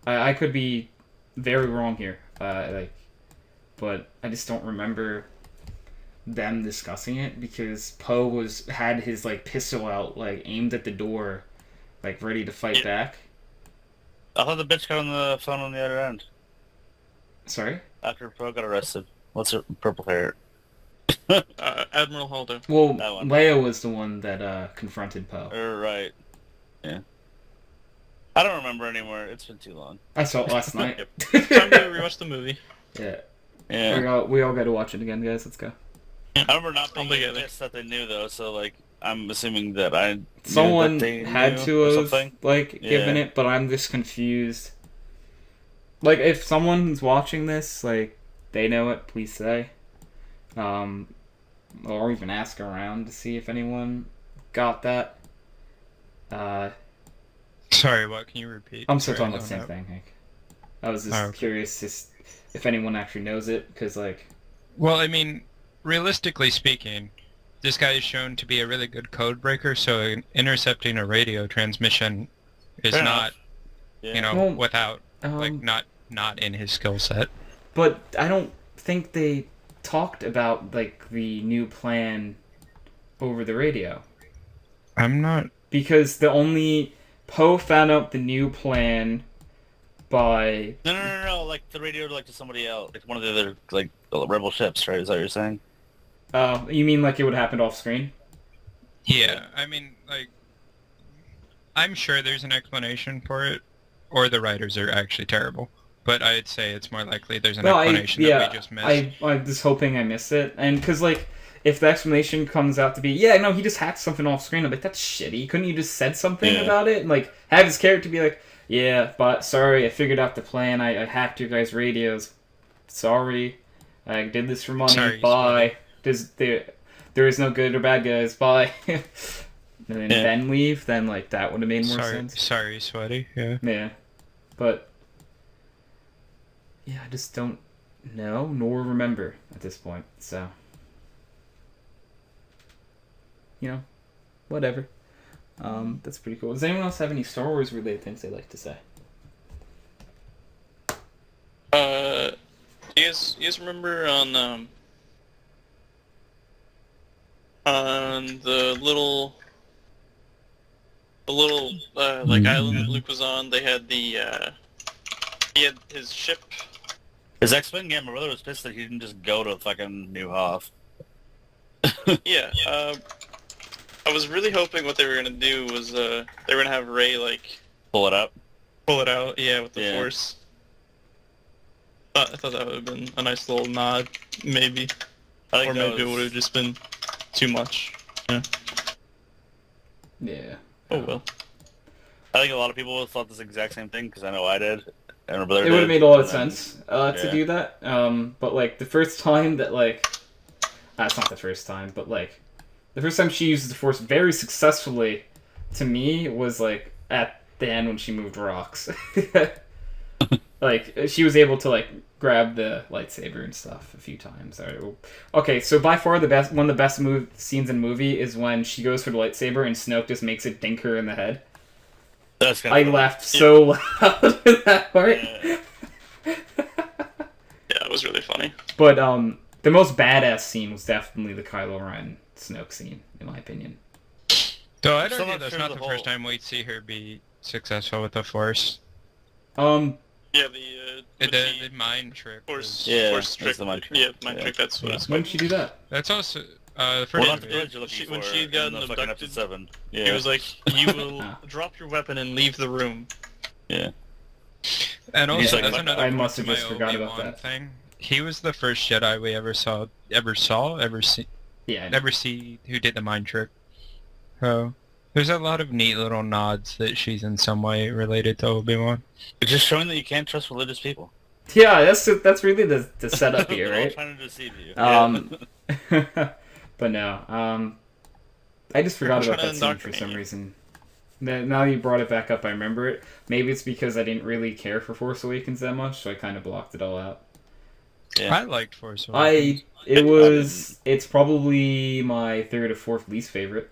I could be very wrong here, but I just don't remember them discussing it, because Poe had his like pistol out, like aimed at the door, like ready to fight back. I thought the bitch got on the phone on the other end Sorry? after Pro got arrested. What's her purple hair? Admiral Holdo. Well, That one. Leia was the one that confronted Poe. Right. Yeah. I don't remember anymore. It's been too long. I saw it last night. Time to rewatch the movie. Yeah. Yeah. We all got to watch it again, guys. Let's go. I remember not being together. pissed that they knew though, so like I'm assuming that I knew Someone that they had knew to or have something. given Yeah. it, but I'm just confused. Like, if someone's watching this, like, they know it, please say. Or even ask around to see if anyone got that. Sorry, what? Can you repeat? I'm still Sorry, talking about the I same don't know. thing, Hank. I was just Oh, okay. curious if anyone actually knows it, because, like... Well, I mean, realistically speaking, this guy is shown to be a really good code breaker, so intercepting a radio transmission is Fair not, enough. Yeah. you know, Well, without, like, Um, not in his skill set. But I don't think they talked about, like, the new plan over the radio. I'm not... Because the only... Poe found out the new plan by... No. Like the radio, like to somebody else, like one of the other like rebel ships, right? Is that what you're saying? You mean like it would happen off screen? Yeah, I mean, like, I'm sure there's an explanation for it, or the writers are actually terrible. But I'd say it's more likely there's an explanation that we just missed. I'm just hoping I missed it. And because, like, if the explanation comes out to be, yeah, no, he just hacked something off screen, I'm like, that's shitty. Couldn't you just said something about it? And, like, have his character be like, yeah, but sorry, I figured out the plan. I hacked your guys' radios. Sorry. I did this for money. Sorry, Bye. There is no good or bad guys. Bye. And then leave, then, like, that would have made more sense. Sorry, sweaty. Yeah. Yeah. But, yeah, I just don't know nor remember at this point, so. You know, whatever. That's pretty cool. Does anyone else have any Star Wars related things they'd like to say? You guys remember on the little like island that Luke was on, they had the he had his ship. His X-Wing? Yeah, my brother was pissed that he didn't just go to fucking New Hoth. Yeah, I was really hoping what they were gonna do was they were gonna have Rey like Pull it up. pull it out, yeah, with the Yeah. Force. I thought that would have been a nice little nod, maybe, I think or maybe it would have just been too much. Yeah. Yeah. Oh well. I think a lot of people would have thought this exact same thing because I know I did. And my brother It would have did, made a lot of and then- sense to do that. But, like, the first time that, like... That's not the first time, but, like... The first time she uses the Force very successfully, to me, was, like, at the end when she moved rocks. Like, she was able to, like, grab the lightsaber and stuff a few times. Okay, so by far one of the best scenes in the movie is when she goes for the lightsaber and Snoke just makes it dink her in the head. That's I laughed so loud at that part. Yeah. Yeah, it was really funny. But the most badass scene was definitely the Kylo Ren Snoke scene, in my opinion. Though I'd Still argue not that's sure not the the whole- first time we'd see her be successful with the Force. Yeah, The mind trick. Force, Yeah, Force that's trick. the mind trick. Yeah, mind Yeah. trick. That's what it's When called. did she do that? That's also the Well, first. not the droid you're looking When for she had gotten in the fucking abducted, episode 7. Yeah. He was like, "You will drop your weapon and leave the room." yeah. And also, He's like, that's another I point must to have my just forgot about Obi-Wan that. thing. He was the first Jedi we ever see who did the mind trick. So there's a lot of neat little nods that she's in some way related to Obi-Wan. It's just showing that you can't trust religious people. Yeah, that's really the setup here, They're all right? trying to deceive you. But no, I just forgot They're about trying that to scene for indoctrinate some you. reason. Now you brought it back up, I remember it. Maybe it's because I didn't really care for Force Awakens that much, so I kind of blocked it all out. Yeah. I liked Force Awakens. It's probably my third or fourth least favorite.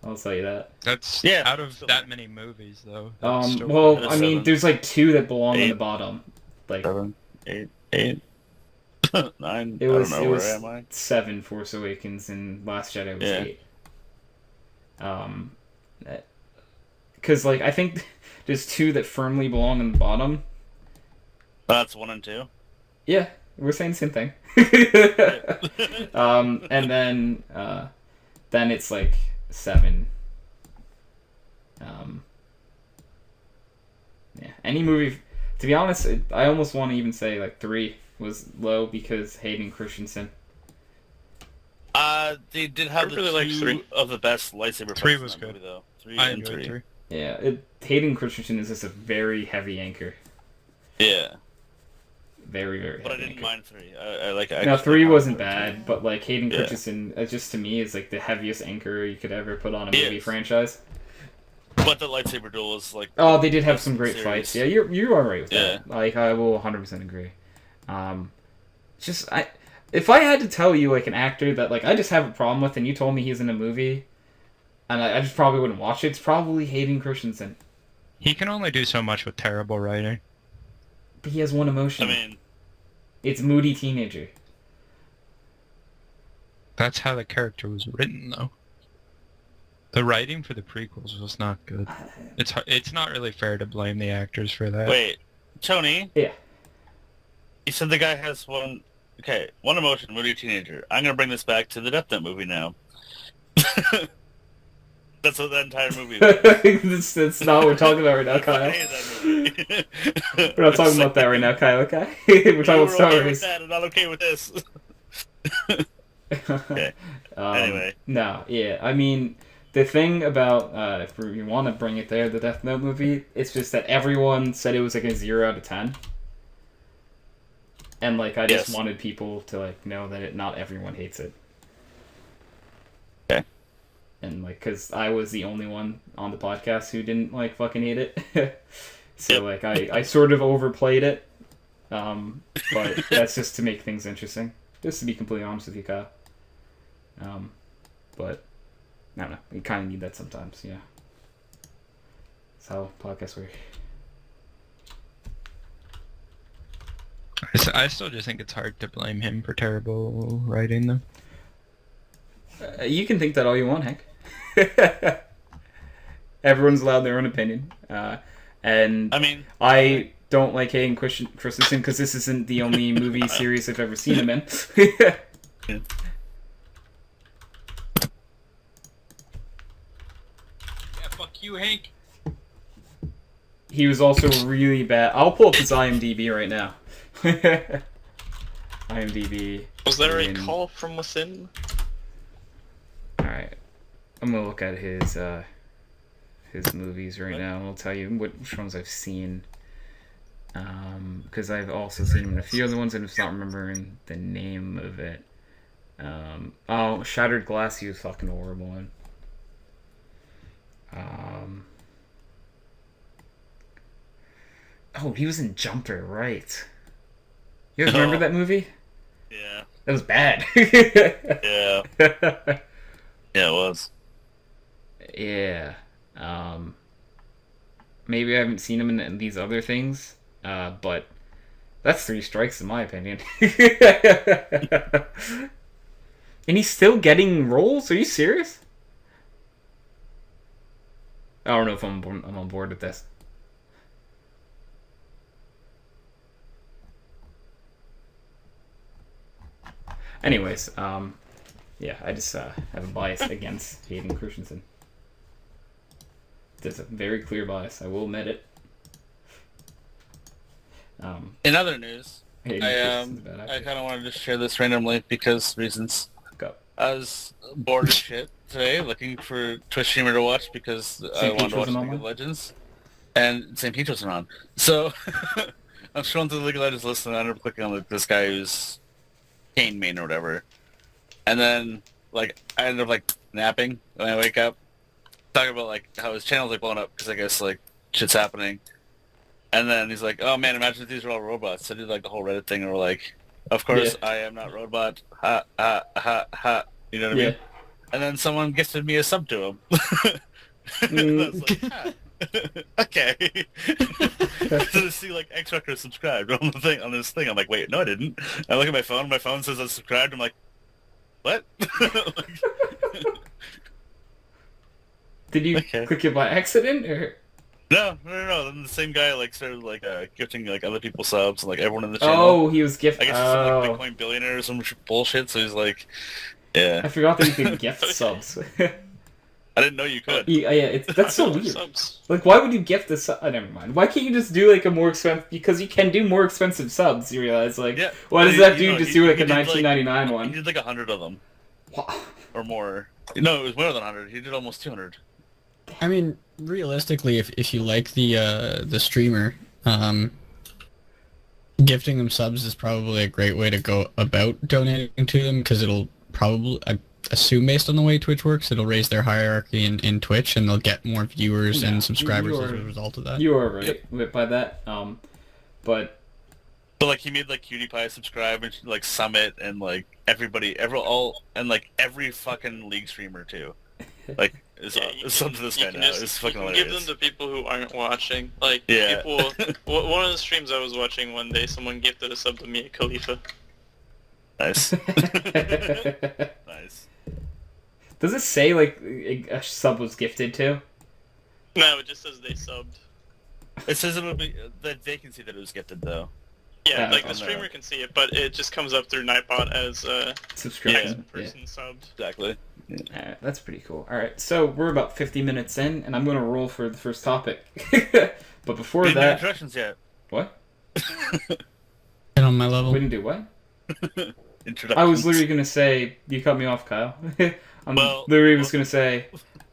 I'll tell you that. That's Yeah. out of that many movies, though. That's still Well, There's I mean, 7. there's like 2 that belong on the 8. bottom. Like 7, 8, 9. it was I don't know, it was where am I? 7 Force Awakens and Last Jedi was Yeah. 8. because like I think there's 2 that firmly belong in the bottom. That's 1 and 2. Yeah, we're saying the same thing. And then it's like 7. Yeah, any movie. To be honest, I almost want to even say like 3 was low because Hayden Christensen. They did have I really like 2 3. of the best lightsaber 3 fights was in that good. movie, though. 3 I and enjoyed 3. Yeah, Hayden Christensen is just a very heavy anchor. Yeah, Very, very but I heavy didn't anchor. mind 3. I like. I No, actually 3 like wasn't 3. bad, but like Hayden Yeah. Christensen, just to me, is like the heaviest anchor you could ever put on a movie Yes. franchise. But the lightsaber duel was like. Oh, they did have best some great series. fights. Yeah, you are right with Yeah. that. Like I will 100% agree. If I had to tell you like an actor that like I just have a problem with, and you told me he's in a movie, and I just probably wouldn't watch it, it's probably Hayden Christensen. He can only do so much with terrible writing. But he has one emotion. I mean, It's moody teenager. That's how the character was written, though. The writing for the prequels was not good. It's not really fair to blame the actors for that. wait, Tony. Yeah. You said the guy has one. Okay, one emotion, moody teenager. I'm gonna bring this back to the Death Note movie now. That's what that entire movie is. that's not what we're talking about right now, I Kyle. hate that movie. We're not talking about that right now, Kyle, okay? We're talking about Star okay with Wars. that, and not okay with this. Okay. Anyway. No, yeah. I mean, the thing about, if you want to bring it there, the Death Note movie, it's just that everyone said it was like a 0 out of 10. And, like, I just Yes. wanted people to, like, know that not everyone hates it. Okay. And, like, because I was the only one on the podcast who didn't, like, fucking hate it. So, Yep. like, I sort of overplayed it. But that's just to make things interesting. Just to be completely honest with you, Kyle. But, I don't know. You kind of need that sometimes, yeah. That's how podcasts work. I still just think it's hard to blame him for terrible writing, though. You can think that all you want, Hank. Everyone's allowed their own opinion. And I mean, I don't like Hayden Christensen because this isn't the only movie series I've ever seen him in. yeah. Yeah, fuck you, Hank. He was also really bad. I'll pull up his IMDb right now. IMDb. Was there a in- call from within? Alright. I'm gonna look at his movies right now, and I'll tell you which ones I've seen. Because I've also seen him in a few other ones, and I'm just not remembering the name of it. Oh, Shattered Glass, he was fucking horrible in. Oh, he was in Jumper, right. You guys remember that movie? Yeah. That was bad. Yeah. Yeah, it was. Yeah. Maybe I haven't seen him in these other things, but that's 3 strikes in my opinion. And he's still getting roles? Are you serious? I don't know if I'm on board with this. Anyways, yeah, I just have a bias against Hayden Christensen. There's a very clear bias, I will admit it. In other news, Hayden I Christensen's a bad I actor. kind of wanted to share this randomly because reasons. Go. I was bored as shit today, looking for Twitch streamer to watch because I St. wanted Peach to watch wasn't League on of one? Legends, and St. Peach wasn't on. So I'm scrolling through the League of Legends list, and I ended up clicking on this guy who's Kane main or whatever, and then like I ended up like napping when I wake up, talking about like how his channel's like blowing up because I guess like shit's happening. And then he's like, "Oh man, imagine if these were all robots." So I did like the whole Reddit thing, and we're like, "Of course, I am not robot." Ha ha ha ha. You know what I mean? And then someone gifted me a sub to him. And I was like, okay. So to see like X Record subscribed on the thing on this thing, I'm like, wait, no, I didn't. I look at my phone. My phone says I subscribed. I'm like, what? Did you Okay. click it by accident or? No. Then the same guy like started like gifting like other people subs and like everyone in the channel. Oh, he was gift. I guess he's some like Bitcoin billionaire or some bullshit. So he's like, yeah. I forgot that you could gift subs. I didn't know you could. Yeah, that's so weird. Subs. Like, why would you gift a sub? Never mind. Why can't you just do like a more expensive? Because you can do more expensive subs. You realize, like, Yeah. why does You that know, dude just he- do like he a did, like- 1999 He one? did like 100 of them Wow. or more. No, it was more than 100. He did almost 200. I mean, realistically, if you like the streamer, gifting them subs is probably a great way to go about donating to them, because it'll probably, I assume based on the way Twitch works, it'll raise their hierarchy in Twitch, and they'll get more viewers Yeah, and subscribers you as are- a result of that. You are right by that. But But like he made like PewDiePie subscribe and like Summit and like everybody, every fucking League streamer too. Like it's sub to this guy now. It's fucking give hilarious. them to people who aren't watching. Like, Yeah. people... one of the streams I was watching one day, someone gifted a sub to Mia Khalifa. Nice. Nice. does it say like a sub was gifted to? No, it just says they subbed. It says it'll be that they can see that it was gifted though. Yeah, Yeah, like the on streamer the- can see it, but it just comes up through Nightbot as Subscription. Yeah. person subbed. Exactly. Alright, that's pretty cool. Alright, so we're about 50 minutes in, and I'm going to roll for the first topic. But before We didn't do that... introductions yet. What? And on my level. We didn't do what? Introductions. I was literally going to say... You cut me off, Kyle. I'm Well- literally was going to say...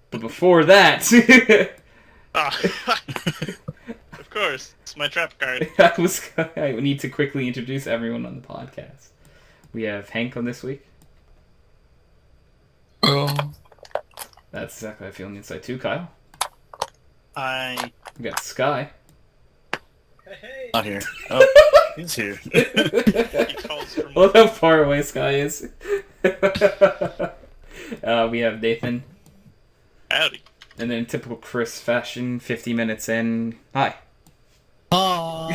But before that... Ah, of course, it's my trap card. I need to quickly introduce everyone on the podcast. We have Hank on this week. Oh. That's exactly how I feel on the inside too, Kyle. I We got Sky. not here. Oh, he's here. He calls from Look how far away Sky is. We have Nathan. howdy. And then in typical Chris fashion, 50 minutes in. Hi. Hi.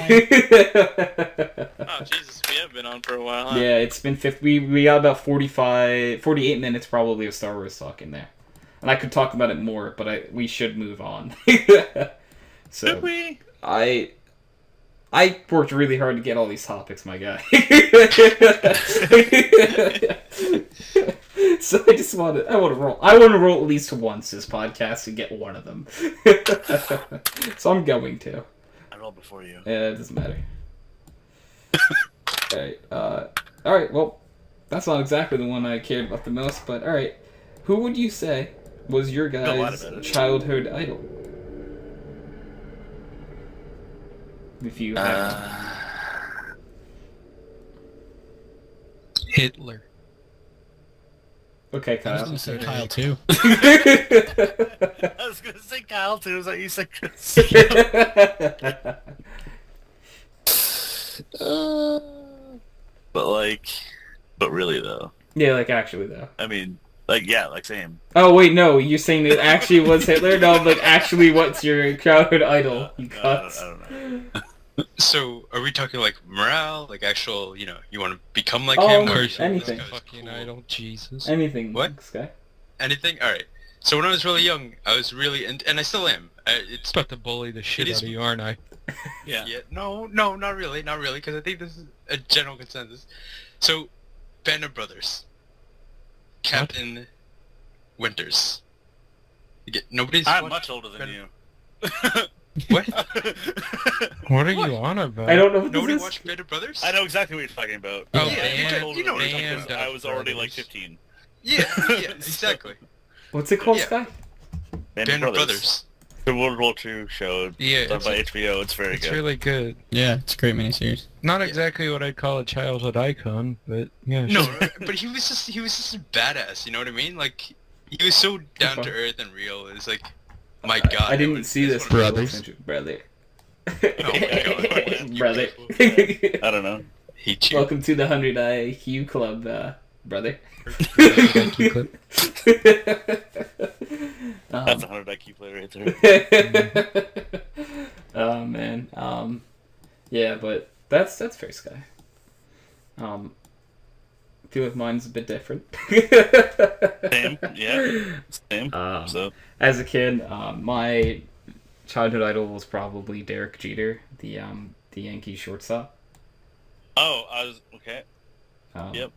Oh Jesus, we have been on for a while. Huh? Yeah, it's been 50. We got about 48 minutes probably of Star Wars talk in there. And I could talk about it more, but we should move on. So Did we? I worked really hard to get all these topics, my guy. So I want to roll at least once this podcast and get one of them. So I'm going to. I rolled before you. Yeah, it doesn't matter. Alright, well, that's not exactly the one I cared about the most, but alright. Who would you say was your a lot guys' about it. childhood idol? If you have... Hitler. Okay, I was Kyle. gonna say Kyle too. I was gonna say Kyle too. Is that you said Chris? But really though. Yeah, like actually though. I mean, like yeah, like same. Oh wait, no, you're saying it actually was Hitler? No, like actually, what's your childhood idol? You I cuts. don't know. So, are we talking like morale, like actual, you want to become like Oh, him? of or course, this anything. guy's Fucking cool? idol, Jesus. Anything. What? Sky? Anything? All right. So when I was really young, I was really, and I still am. It's About to bully the shit It is- out of you, aren't I? Yeah. no, not really, because I think this is a general consensus. So, Band of Brothers, Captain Winters. Nobody's. I'm watched much older than Ben- you. What? What are you on about? I don't know what Nobody this is. watched Band of Brothers? I know exactly what you're talking about. Oh, Yeah, band, you know what I'm band talking of I was already like brothers. 15. Yeah, exactly. What's it called, Yeah. Sky? Band of Brothers. The World War II show Yeah, done it's, by HBO. It's very it's good. really good. Yeah, it's a great miniseries. Not Yeah. exactly what I'd call a childhood icon, but yeah. No, sure. but he was just a badass. You know what I mean? Like he was so down to earth and real. It's like, my God. I didn't see it's this. one of Brothers. Brother. Oh my God. Brother. I don't know. Hate you. Welcome to the 100 IQ Club, brother. Thank you, Clip. That's a 100 IQ player right there. Oh man. Yeah, but that's fair, Sky. feel like mine's a bit different. Same, yeah, same. So As a kid, my childhood idol was probably Derek Jeter, the Yankee shortstop. oh, I was okay. Yep.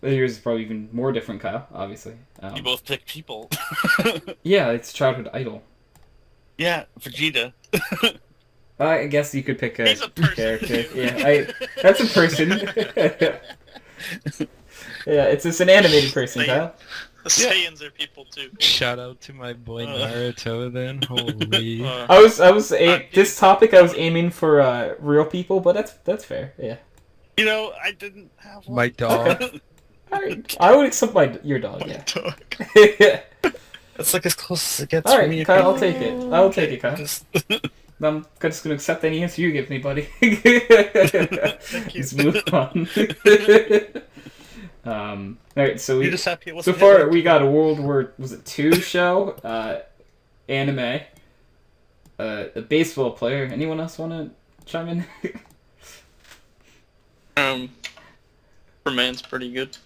Yours is probably even more different, Kyle. Obviously. You both pick people. Yeah, it's childhood idol. Yeah, Vegeta. I guess you could pick a He's a person. character. Yeah, that's a person. Yeah, it's an animated person, Kyle. The Saiyans are people too. Shout out to my boy Naruto then. Holy. This topic I was aiming for real people, but that's fair. Yeah. You know, I didn't have one. My dog. Alright, I would accept your dog. Yeah. dog. That's like as close as it gets All for right, me. Kyle, I'll take it. I'll take it, Kyle. Just- I'm just gonna accept any answer you give me, buddy. Thank you. Let's move on. All right, so You're just happy it so wasn't far Hitler. we got a World War II show, anime, a baseball player. Anyone else want to chime in? Superman's pretty good.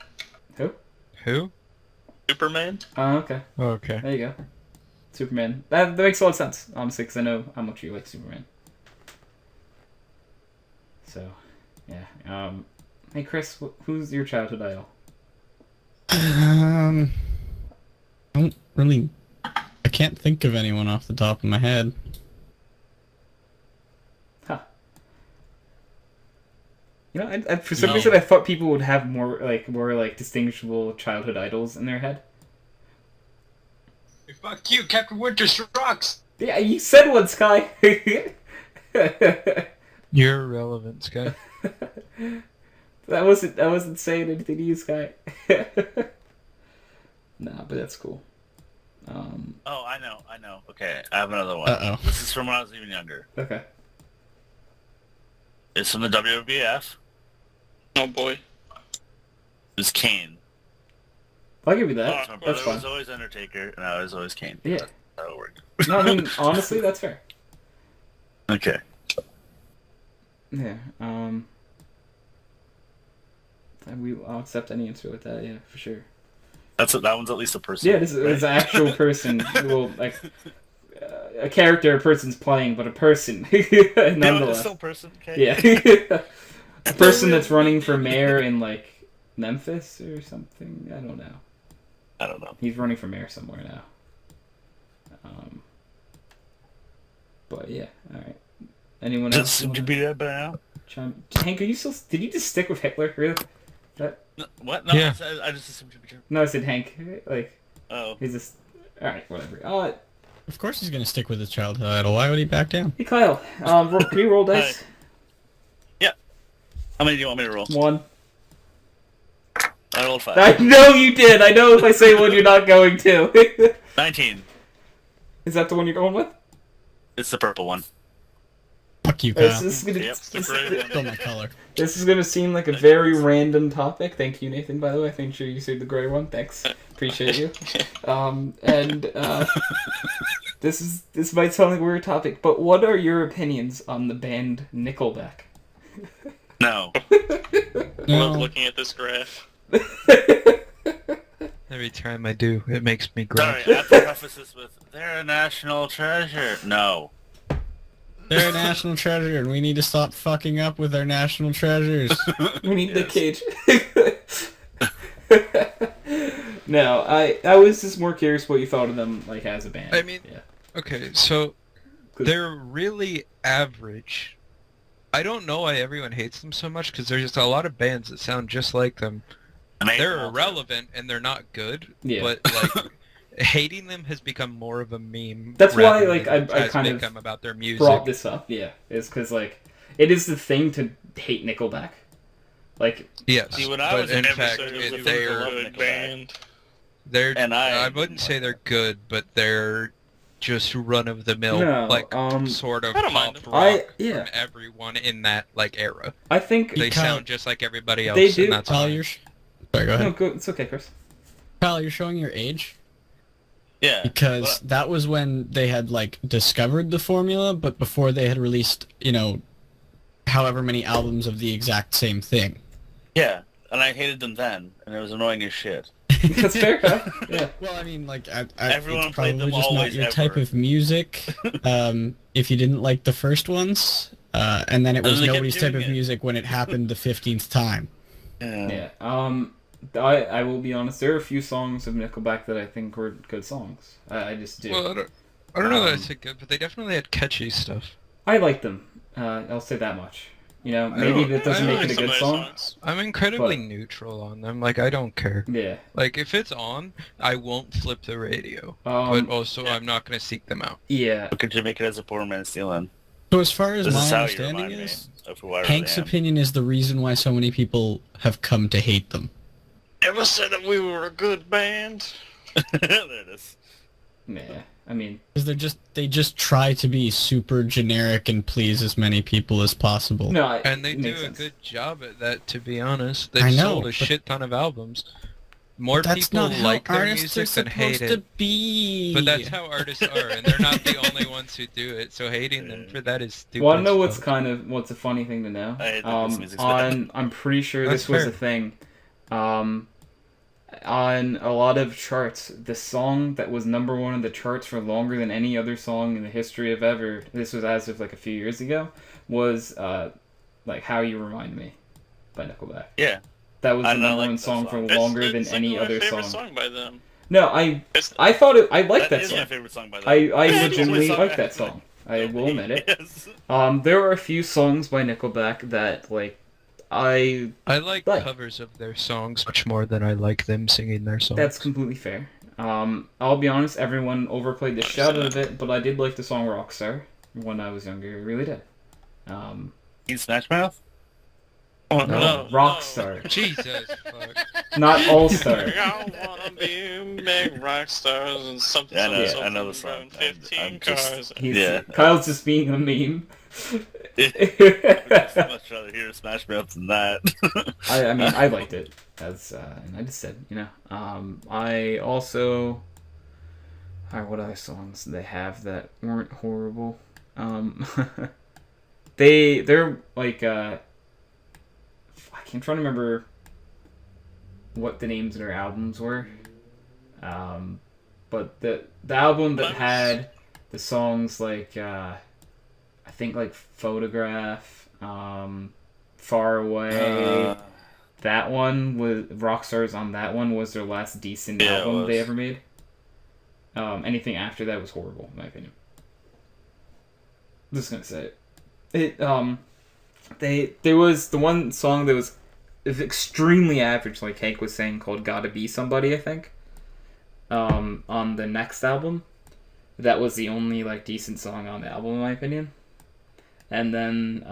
Who? Superman? Oh, okay. Okay. There you go. Superman. That makes a lot of sense, honestly, because I know how much you like Superman. So, yeah. Hey, Chris, who's your childhood idol? I don't really. I can't think of anyone off the top of my head. Huh. You know, I for some No. reason I thought people would have more distinguishable childhood idols in their head. Hey, fuck you, Captain Winters rocks! Yeah, you said one, Sky. You're irrelevant, Sky. That wasn't saying anything to you, Sky. Nah, but that's cool. Oh, I know. Okay, I have another one. Uh-oh. This is from when I was even younger. Okay. It's from the WWF. Oh boy. It's Kane. I'll give you My that. brother That's fine. was always Undertaker, and I was always Kane. Yeah. That's how it worked. No, I mean, honestly, that's fair. Okay. Yeah. I'll accept any answer with that. Yeah, for sure. That one's at least a person. Yeah, this is right? an actual person. Well, like a character a person's playing, but a person No, it's nonetheless. still a person. Okay. Yeah. A person that's running for mayor in like Memphis or something. I don't know. I don't know. He's running for mayor somewhere now. But yeah, all right. Anyone else? Should you be dead by now? Hank, are you still? Did you just stick with Hitler? Really? No, what? No, Yeah. I just assumed you'd be dead. No, I said Hank. Like Oh. he's just. All right, whatever. Of course he's gonna stick with his childhood idol. Why would he back down? Hey Kyle, can you roll dice? How many do you want me to roll? One. I rolled 5. I know you did. I know if I say one, you're not going to. 19. Is that the one you're going with? It's the purple one. Fuck you, This Kyle. is gonna. Yep. The gray one. Still my color. This is gonna seem like a very random topic. Thank you, Nathan. By the way, thank you. You said the gray one. Thanks. Appreciate you. This might sound like a weird topic, but what are your opinions on the band Nickelback? No. Love No. looking at this graph. Every time I do, it makes me Sorry, grumpy. I have to preface this with, they're a national treasure. No. They're a national treasure, and we need to stop fucking up with our national treasures. We need Nick Yes. Cage. No, I was just more curious what you thought of them like as a band. I mean- yeah. Okay, so 'Cause- they're really average. I don't know why everyone hates them so much, because there's just a lot of bands that sound just like them. And I hate They're them all too. irrelevant and they're not good, Yeah. but like hating them has become more of a meme. That's why, rather like, than I has kind of become about their music. brought this up, yeah, is because like it is the thing to hate Nickelback. Like, Yes, See, when I but was in in fact, episode, it was a they're Nickelback. Good band. they're. And I wouldn't say they're good, but they're just run of the mill, No, like sort of I don't mind pop them. rock yeah, from everyone in that like era. I think They Kyle- sound just like everybody else. They do. And that's Kyle, fine. you're... Sorry, go no, ahead. it's okay, Chris. Kyle, you're showing your age. Yeah. Because that was when they had, like, discovered the formula, but before they had released, however many albums of the exact same thing. Yeah. and I hated them then, and it was annoying as shit. That's fair, huh? Yeah. Well, I mean, like, Everyone it's played probably them just not always, your ever. type of music. If you didn't like the first ones, and then it was And they kept nobody's type doing of it. music when it happened the 15th time. Yeah. I will be honest. There are a few songs of Nickelback that I think were good songs. I just do. Well, I don't know that I say good, but they definitely had catchy stuff. I like them. I'll say that much. You know, I maybe don't- that doesn't I make like it a some good of their song. songs. I'm incredibly But- neutral on them. Like, I don't care. Yeah. Like, if it's on, I won't flip the radio. Um, But also, I'm not going to seek them out. Yeah. But could you make it as a poor man stealing? So as far as This is my how you understanding remind me is, of who I really Hank's am. opinion is the reason why so many people have come to hate them. Never said that we were a good band. There it is. Yeah. I mean, Because they just try to be super generic and please as many people as possible. no. And they it do makes a sense. good job at that, to be honest. They've I know, sold a but- shit ton of albums. More That's people not how like their artists music are than hate supposed to it. be. But that's how artists are, and they're not the only ones who do it, so hating them for that is stupid. Want to know as fuck. what's a funny thing to know? I hate that this music's bad. I'm pretty sure That's this was fair. a thing. On a lot of charts, the song that was number one in the charts for longer than any other song in the history of ever, this was as of like a few years ago, was like How You Remind Me by Nickelback. Yeah. That was I the know, I number like one that song song. for It's- longer than it's like any my other favorite song. by them. No, It's, I thought I liked that That is song. my favorite song by them. I It's the legitimately only song like I- that song. I will admit it. Yes. There are a few songs by Nickelback that like I I like Like. covers of their songs much more than I like them singing their songs. That's completely fair. I'll be honest, everyone overplayed the shit out of it, but I did like the song Rockstar when I was younger. I really did. You Smash Mouth? Oh, No, Rockstar. Jesus fuck. Not All Star. I wanna be big rock stars and something. Yeah, I know- something, I know the something, song. driving 15 I'm just- cars. Yeah. Kyle's just being a meme. I'd much rather hear Smash Mouth than that. I mean, I liked it, as and I just said, you know. I also, what other songs do they have that weren't horrible? They're like I'm trying to remember what the names of their albums were. But the album that had the songs like I think like Photograph, Far Away. That one was Rockstars on that one was their last decent Yeah, it album they was. ever made. Anything after that was horrible, in my opinion. I'm just gonna say it. There was the one song that was extremely average, like Hank was saying, called "Gotta Be Somebody," I think. On the next album, that was the only like decent song on the album, in my opinion. And then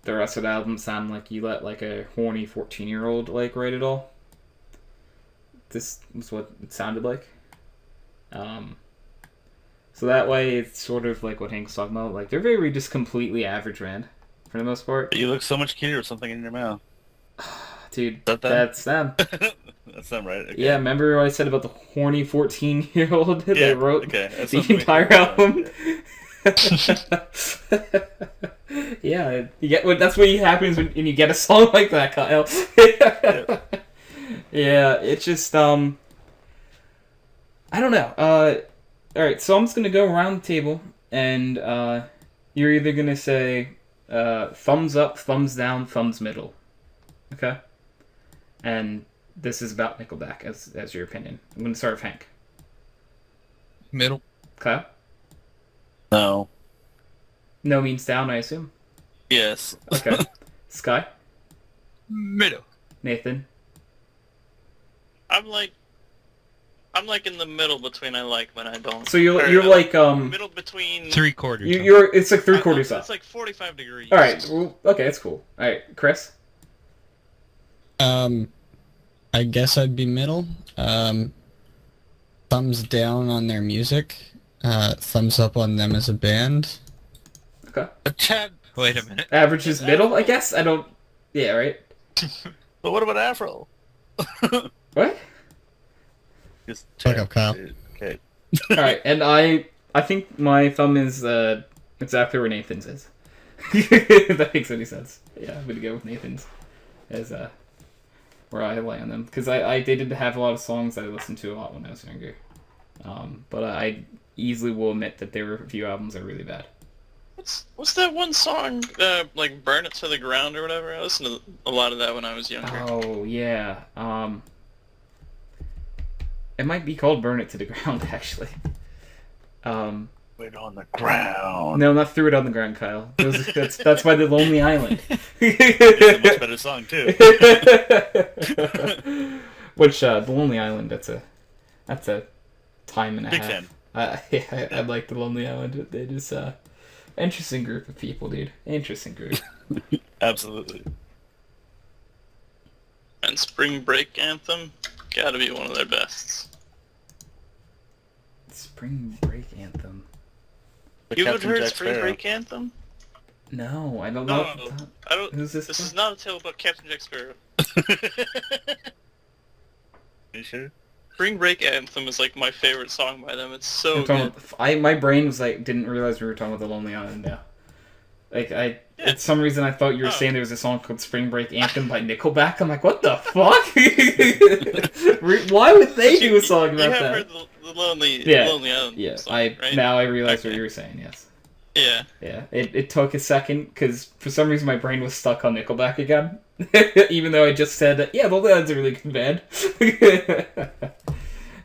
the rest of the album sounded like you let like a horny 14-year-old like write it all. This was what it sounded like. So that way it's sort of like what Hank's talking about. Like they're very just completely average band for the most part. You look so much cuter with something in your mouth. Dude, That them? that's them. That's them, right? Okay. Yeah, remember what I said about the horny 14-year-old that they wrote okay. That's the something- entire album? Yeah, you get that's what happens when you get a song like that, Kyle. Yeah, it's just I don't know. All right, so I'm just gonna go around the table, and you're either gonna say thumbs up, thumbs down, thumbs middle. Okay. And this is about Nickelback as your opinion. I'm gonna start with Hank. Middle. Kyle. No. No means down, I assume. Yes. Okay. Sky. Middle. Nathan. I'm like in the middle between I like and I don't. So you're Or, like middle between 3/4. you're it's like 3/4 up. It's like 45 degrees. All right. Well, okay, that's cool. All right, Chris. I guess I'd be middle. Thumbs down on their music. Thumbs up on them as a band. Okay. Chad. Wait a minute. Average is middle, I guess. I don't. Yeah. Right. But what about Afro? What? Just Fuck up, Kyle. Okay. All right, and I think my thumb is exactly where Nathan's is. If that makes any sense. Yeah, I'm gonna go with Nathan's as where I lay on them, because I did have a lot of songs that I listened to a lot when I was younger. But I easily will admit that their review albums are really bad. What's that one song, like Burn It to the Ground or whatever? I listened to a lot of that when I was younger. Oh, yeah. It might be called Burn It to the Ground, actually. Wait on the ground. No, not Threw It on the Ground, Kyle. That's by The Lonely Island. It's a much better song, too. Which, The Lonely Island, that's a time and a Big half. fan. I like The Lonely Island. They're just, interesting group of people, dude. Interesting group. Absolutely. And Spring Break Anthem, gotta be one of their bests. Spring Break Anthem. The You ever Captain heard Jack Spring Sparrow. Break Anthem? No, I don't know. No, I don't. Who's this? This is not a tale about Captain Jack Sparrow. You sure? Spring Break Anthem is like my favorite song by them. It's so We're talking good. about- my brain was like, didn't realize we were talking about The Lonely Island now. Like, Yeah. for some reason I thought you were Oh. saying there was a song called Spring Break Anthem by Nickelback. I'm like, what the fuck? Why would they do a song You about have that? heard the Lonely, Yeah. Lonely Island Yeah, song, right? now I realize what Okay. you were saying, yes. Yeah. Yeah, it took a second, because for some reason my brain was stuck on Nickelback again. Even though I just said that, yeah, Lonely Island's a really good band.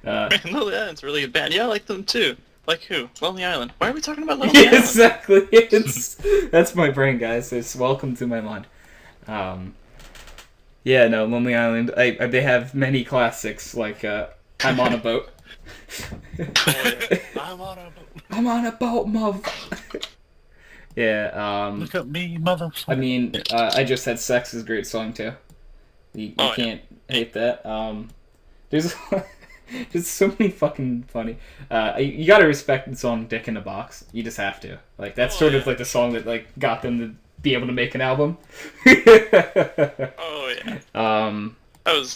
Lonely Island's really a band. Yeah, I like them too. Like who? Lonely Island. Why are we talking about Lonely Yeah, Island? exactly. That's my brain, guys. It's welcome to my mind. Yeah, no, Lonely Island. They have many classics like "I'm on a Boat." I'm on a boat. I'm on a boat, mother. Yeah. Look at me, motherfucker. I mean, I just said "Sex" is a great song too. You Oh, yeah. can't hate that. There's there's so many fucking funny. You gotta respect the song "Dick in a Box." You just have to. Like that's Oh, sort of yeah. like the song that like got them to be able to make an album. Oh yeah. That's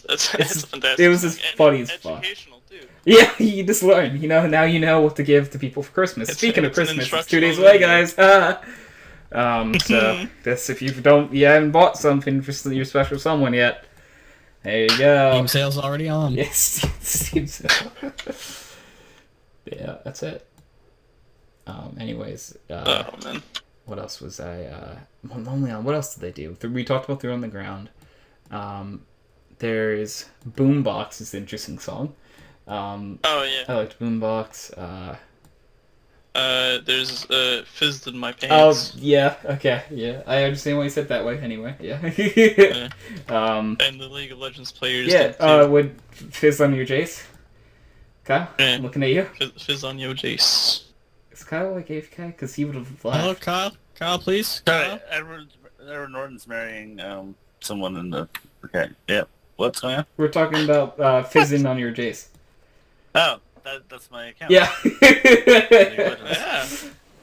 fantastic. it was as song. And funny as fuck. educational too. Yeah, you just learn. You know, now you know what to give to people for Christmas. Speaking of it's an Christmas, it's 2 days instructional away, video. guys. So this, if you haven't bought something for your special someone yet, there you go. Game sale's already on. Yes, it seems so. Yeah, that's it. Anyways, Oh man. what else was I? Lonely Island. What else did they do? We talked about Through on the Ground. There's Boombox is an interesting song. Oh yeah. I liked Boombox. There's Fizzed in My Oh Pants. yeah, okay, yeah. I understand why you said it that way. Anyway, yeah. And the League of Legends players. Yeah. did too. Would Fizz on your Jace? Kyle, Yeah. I'm looking at you. Fizz on Yo Jace. Is Kyle like AFK? Because he would have Hello, laughed. Kyle. Kyle, please. Sorry, Edward Norton's marrying someone in the. Okay, yeah. What's going on? We're talking about fizzing on your Jace. Oh, that's my account. Yeah. Yeah.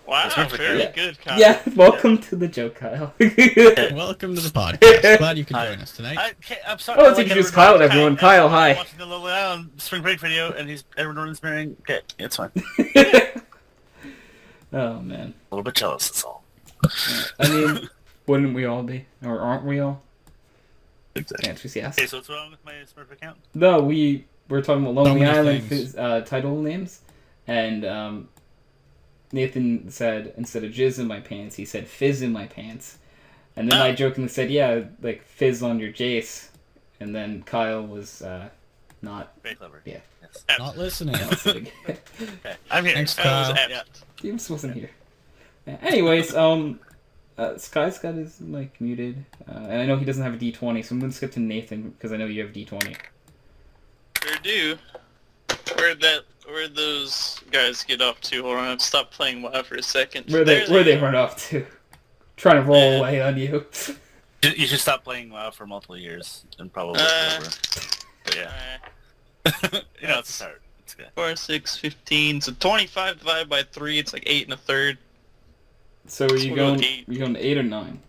Wow. That's perfect. Very Yeah. good. Kyle. Yeah. Welcome to the joke, Kyle. Welcome to the podcast. Glad you could join us tonight. I'm sorry. Oh, let's introduce Kyle to everyone. Kyle, hi. I'm watching the Lonely Island Spring Break video, and Edward Norton's marrying. Okay, it's fine. Oh man. A little bit jealous, that's all. I mean, wouldn't we all be, or aren't we all? Exactly. Answer is yes. Okay, so what's wrong with my Smurf account? No, we're talking about Lonely many Island things. title names, and Nathan said instead of jizz in my pants, he said fizz in my pants, and then I jokingly said, yeah, like fizz on your Jace, and then Kyle was not. Very clever. Yeah. Yes. Not listening. Okay. Okay, I'm here. Thanks, That was Kyle. apt. James wasn't here. Yeah, anyways, Sky's got his mic muted, and I know he doesn't have a D20, so I'm gonna skip to Nathan because I know you have D20. Sure do. Where'd those guys get up to? Hold on, stop playing WoW for a second. Where There they are. run off to? Trying to roll Yeah. away on you. You should stop playing WoW for multiple years and probably forever. But yeah, you know, it's a start. It's good. 4, 6, 15. So 25 divided by 3, it's like 8 1/3. So are you We'll go going? with 8. You going to 8 or 9?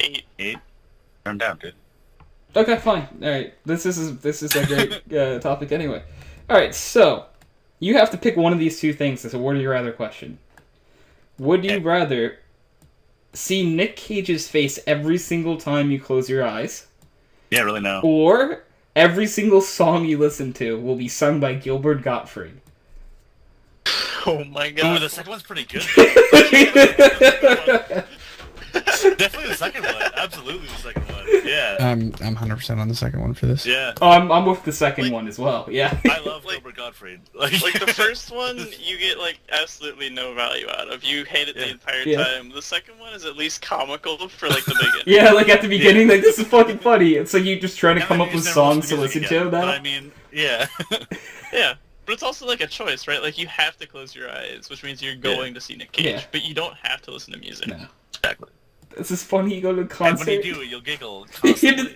8. Turn down, dude. Okay, fine. All right. This is a great topic anyway. All right. So you have to pick one of these two things as a would you rather question. Would you Okay. rather see Nick Cage's face every single time you close your eyes, Yeah, really no. Or every single song you listen to will be sung by Gilbert Gottfried. Oh my Ooh, god. the second one's pretty good. Definitely the second one. Absolutely the second one. Yeah. I'm 100% on the second one for this. Yeah. Oh, I'm with the second Like- one as well. Yeah. I love Gilbert Gottfried. Like the first one, you get like absolutely no value out of. You hate it the Yeah. entire Yeah. time. The second one is at least comical for like the beginning. Yeah, like at the beginning, like this is fucking funny. And so you just trying to And come then up you with just never songs to music listen to again. But now. I mean, yeah. Yeah, but it's also like a choice, right? Like you have to close your eyes, which means you're going to see Nick Cage, Yeah. but you don't have to listen to music. No. Exactly. This is funny. You go to a And concert. when you do, you'll giggle You constantly.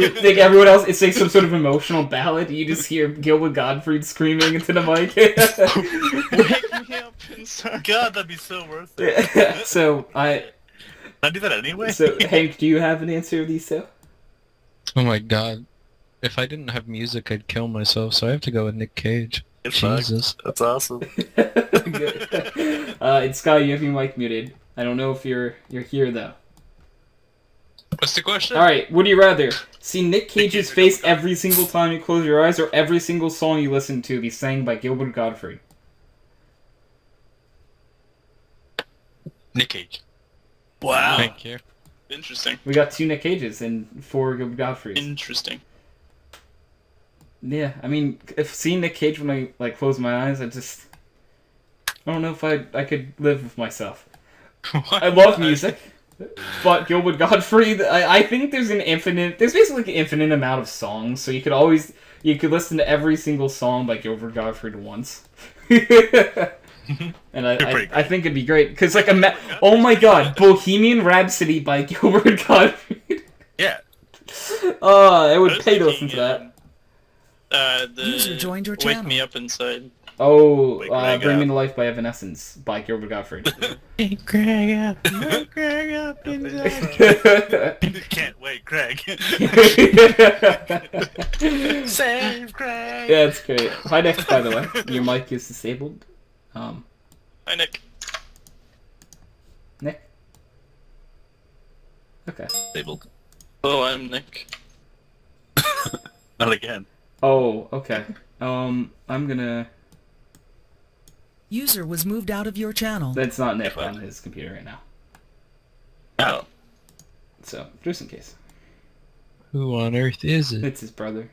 think everyone else, it's like some sort of emotional ballad. You just hear Gilbert Gottfried screaming into the mic. Wake me up inside. God, that'd be so worth it. So Can I do that anyway? so Hank, do you have an answer of these two? Oh my god. If I didn't have music, I'd kill myself, so I have to go with Nick Cage. It's fine. Jesus. That's awesome. Good. And Sky, you have your mic muted. I don't know if you're here though. What's the question? All right, would you rather see Nick Cage's face every single time you close your eyes, or every single song you listen to be sang by Gilbert Gottfried? Nick Cage. Wow. Thank you. Interesting. We got 2 Nick Cages and 4 Gilbert Gottfrieds. Interesting. Yeah, I mean, if seeing Nick Cage when I like close my eyes, I don't know if I could live with myself. I love music, but Gilbert Gottfried, I think there's basically like an infinite amount of songs, so you could listen to every single song by Gilbert Gottfried once. And I think it'd be great, because like, oh my god, Bohemian Rhapsody by Gilbert Gottfried. Yeah. I would I was pay to listen to thinking, that. The User joined your Wake channel. Me Up Inside. Oh, Wake Greg Bring Me Up. to Life by Evanescence by Gilbert Gottfried. Greg up, Greg up Can't wait, Craig. Save Craig. Yeah, it's great. Hi, Nick, by the way. Your mic is disabled. Hi, Nick. Nick? Okay. Disabled. Hello, I'm Nick. Not again. Oh, okay. I'm gonna... User was moved out of your channel. That's not Nick on his computer right now. Oh. So, just in case. Who on earth is it? It's his brother.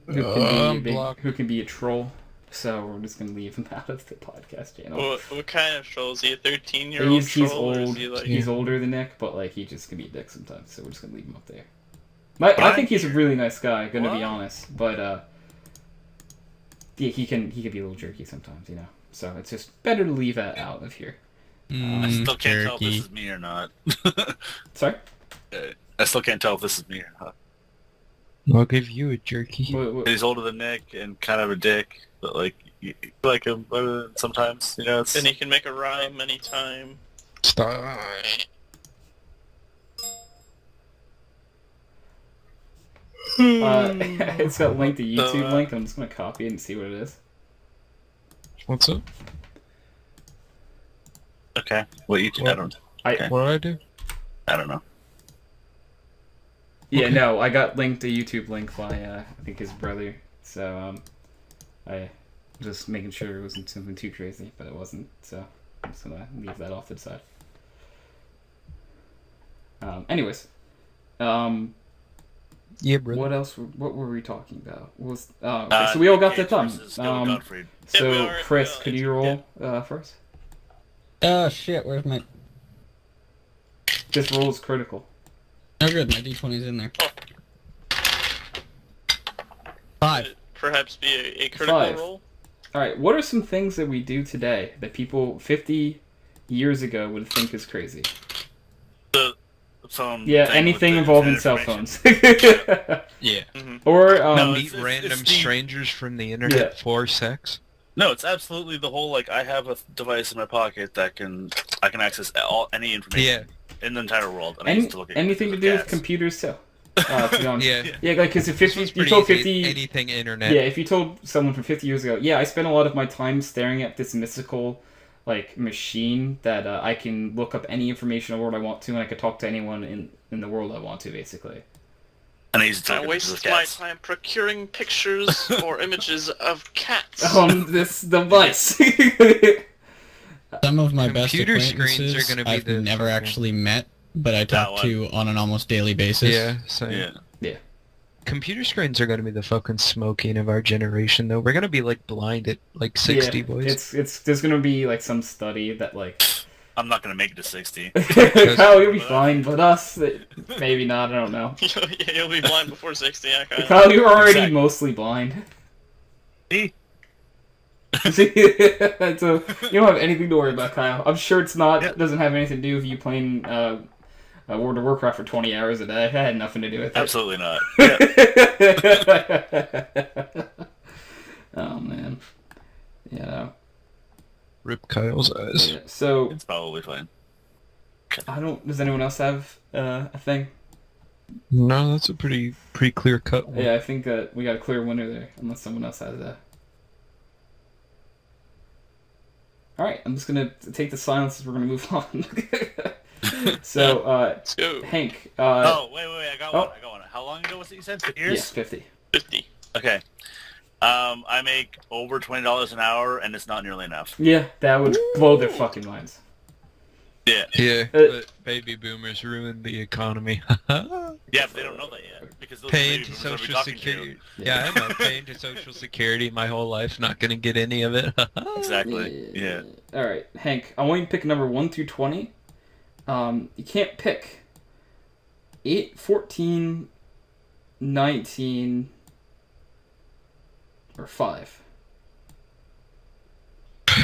I'm blocked. Who can be a troll. So, we're just gonna leave him out of the podcast channel. What kind of troll? Is he a 13-year-old He's troll? Or is old. he like... He's older than Nick, but like he just can be a dick sometimes. So we're just gonna leave him up there. I think he's a really nice guy. Gonna be What? honest, but yeah, he can be a little jerky sometimes, you know. So it's just better to leave that out of here. I still can't tell if this jerky. is me or not. Sorry. I still can't tell if this is me or not. I'll give you a jerky. What- He's older than Nick and kind of a dick, but like you like him better than sometimes. You know, it's And he can make a rhyme anytime. Stop. it's got linked to YouTube So, link. I'm just gonna copy it and see what it is. What's up? okay. What you? I don't. Okay. What did I do? I don't know. Yeah, Okay. no, I got linked a YouTube link by I think his brother. So I just making sure it wasn't something too crazy, but it wasn't. So I'm just gonna leave that off to the side. Anyways, Yeah, brother. what else? What were we talking about? Okay, so we all got that Cage done. versus Gilbert Gottfried. So Yeah, we all- Chris, we could all you roll first? Oh shit, where's my... This roll is critical. Oh good, my d20's in there. 5. Perhaps be a critical 5. role. All right, what are some things that we do today that people 50 years ago would think is crazy? The phone. Yeah, thing anything with the involving internet cell information. phones. Yeah. Or No, Meet it's random the- strangers from the internet Yeah. for sex. No, it's absolutely the whole like I have a device in my pocket that I can access any information in the entire world. And I used to look at anything to do with cats. computers too. To be honest. Yeah. Yeah, like because if 50, It's you pretty told easy. 50, Anything internet. yeah, if you told someone from 50 years ago, yeah, I spent a lot of my time staring at this mystical, like, machine that I can look up any information in the world I want to, and I could talk to anyone in in the world I want to, basically. And I use it to I look at pictures waste of my cats. time procuring pictures or images of cats. On this device. Some of my best Computer screens are acquaintances gonna be I've the never fucking- actually met, but I talk one. to on an almost daily basis. Yeah, same. Yeah. Computer screens are gonna be the fucking smoking of our generation, though. We're gonna be like blind at like 60, Yeah, boys. it's there's gonna be like some study that like I'm not gonna make it to 60. Kyle, you'll be fine, but us maybe not. I don't know. Yeah, you'll be blind before 60, yeah, Kyle. Kyle, you're already Exactly. mostly blind. See? So you don't have anything to worry about, Kyle. I'm sure it's not. Yep. Doesn't have anything to do with you playing World of Warcraft for 20 hours a day. That had nothing to do with it. Absolutely not. Oh man. Rip Kyle's eyes. Yeah. So It's probably fine. I don't. Does anyone else have a thing? No, that's a pretty clear cut one. Yeah, I think that we got a clear winner there, unless someone else has a. All right, I'm just gonna take the silence as we're gonna move on. So, Let's go. Hank. Oh, wait, I got one. oh. I got one. How long ago was it you said? 50 Yeah, years? 50. 50. Okay. I make over $20 an hour, and it's not nearly enough. Yeah, that would blow their fucking minds. Yeah. Yeah, but baby boomers ruined the economy. Yeah, but they don't know that yet. Because those Paying baby to boomers will be social talking to you. security. Yeah, I know. Paying to social security my whole life, not gonna get any of it. Exactly. Yeah. All right, Hank. I want you to pick number 1 through 20. You can't pick 8, 14, 19, or 5.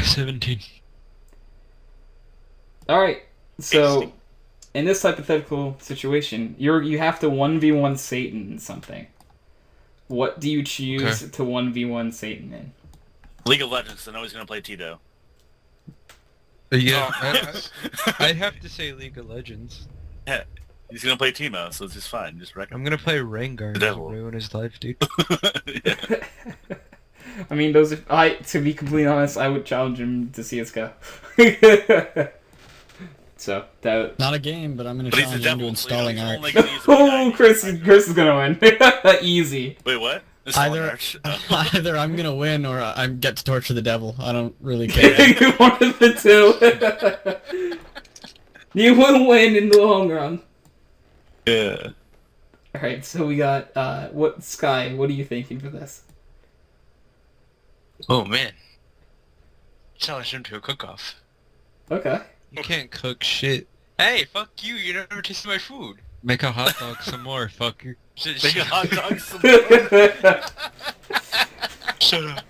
17. All right. So, Tasty. in this hypothetical situation, you have to 1v1 Satan in something. What do you choose to 1v1 Satan in? League of Legends, I know he's going to play Tito. Yeah, Oh. I'd have to say League of Legends. Yeah. He's going to play Teemo, so it's just fine. Just reckon. I'm gonna play Rengar The and devil. ruin his life, dude. Yeah. I mean, to be completely honest, I would challenge him to CS:GO. So that. Not a game, but I'm gonna But he's the challenge him to devil, installing so he's art. only gonna use the guy. Oh, Chris is gonna win. Easy. Wait, what? Installing Either, art. either I'm gonna win or I get to torture the devil. I don't really care. One of the two. You will win in the long run. Yeah. All right, so we got what Sky? What are you thinking for this? Oh man. Challenge him to a cook-off. Okay. You can't cook shit. Hey, fuck you! You never tasted my food. Make a hot dog some more, fucker. Make a hot dog some Shut up.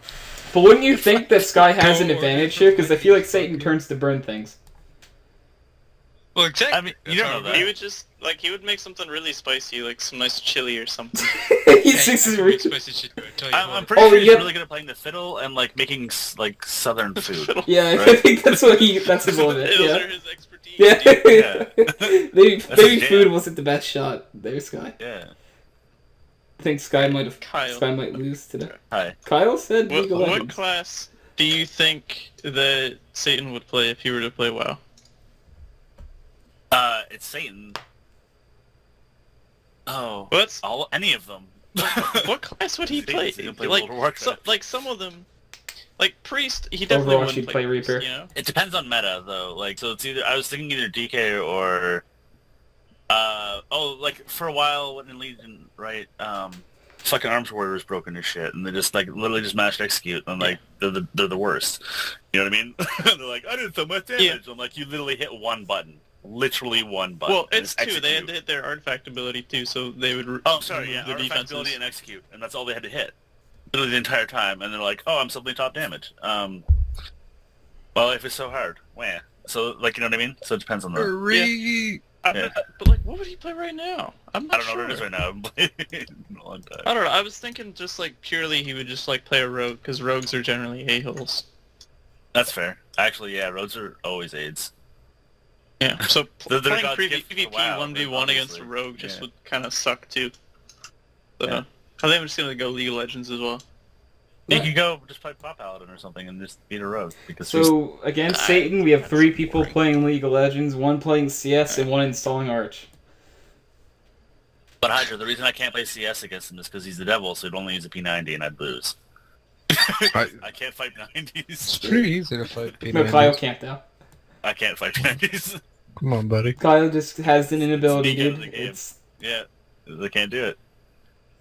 But wouldn't you think that Sky has an Go advantage here? Because I feel like Satan turns to burn things. Well, exactly. I mean, you don't know that. He would just, he would make something really spicy, like some nice chili or something. He's just I can make spicy shit, I tell you I'm what. pretty Oh, sure he's yeah. really good at playing the fiddle and like making southern food. Yeah, I Right. think that's that's his limit. Those Yeah. are his expertise. Yeah. Yeah. maybe That's his food jam. wasn't the best shot there, Sky. Yeah. I think Sky might Kyle. lose today. Hi. Kyle said What, League of what Legends. class do you think that Satan would play if he were to play WoW? It's Satan. Oh. What's Any of them. what class would he play? He would play World of Warcraft. Some of them, like Priest, he definitely Overwatch, wouldn't he'd play Priest, Reaper. You know? It depends on meta though. Like, so it's I was thinking either DK or like for a while when in Legion, right? Fucking Arms Warriors broken as shit, and they just like literally just mashed execute, and like they're the worst. You know what I mean? They're like, I did so much damage. Yeah. I'm like, you literally hit one button, literally one button. Well, and it's two. They had execute. to hit their artifact ability too, so they would. Oh, sorry, yeah, remove the artifact defenses. ability and execute, and that's all they had to hit, literally the entire time. And they're like, oh, I'm suddenly top damage. Well, if it's so hard, wah. So, like, you know what I mean? So it depends on the. Yeah. But like, what would he play right now? I'm I not don't know sure. what it is right now. I've been playing in a long time. I don't know. I was thinking just like purely he would just like play a rogue because rogues are generally a-holes. That's fair. Actually, yeah, roads are always aids. Yeah. So They're playing God's gift to PvP WoW, 1v1 against a obviously. rogue just Yeah. would kind of suck too. So Yeah. I think I'm just gonna go League of Legends as well. You could go just play Pop Paladin or something and just beat a rogue. Because she's- So against Satan, we have 3 people playing League of Legends, 1 playing CS, and 1 installing Arch. But Hydra, the reason I can't play CS against him is because he's the devil, so he'd only use a P90 and I'd lose. I can't fight It's 90s. pretty easy to fight No, P90s. Kyle can't though. I can't fight P90s. Come on, buddy. Kyle just has an inability, Sneak into dude. the game. It's Yeah, they can't do it.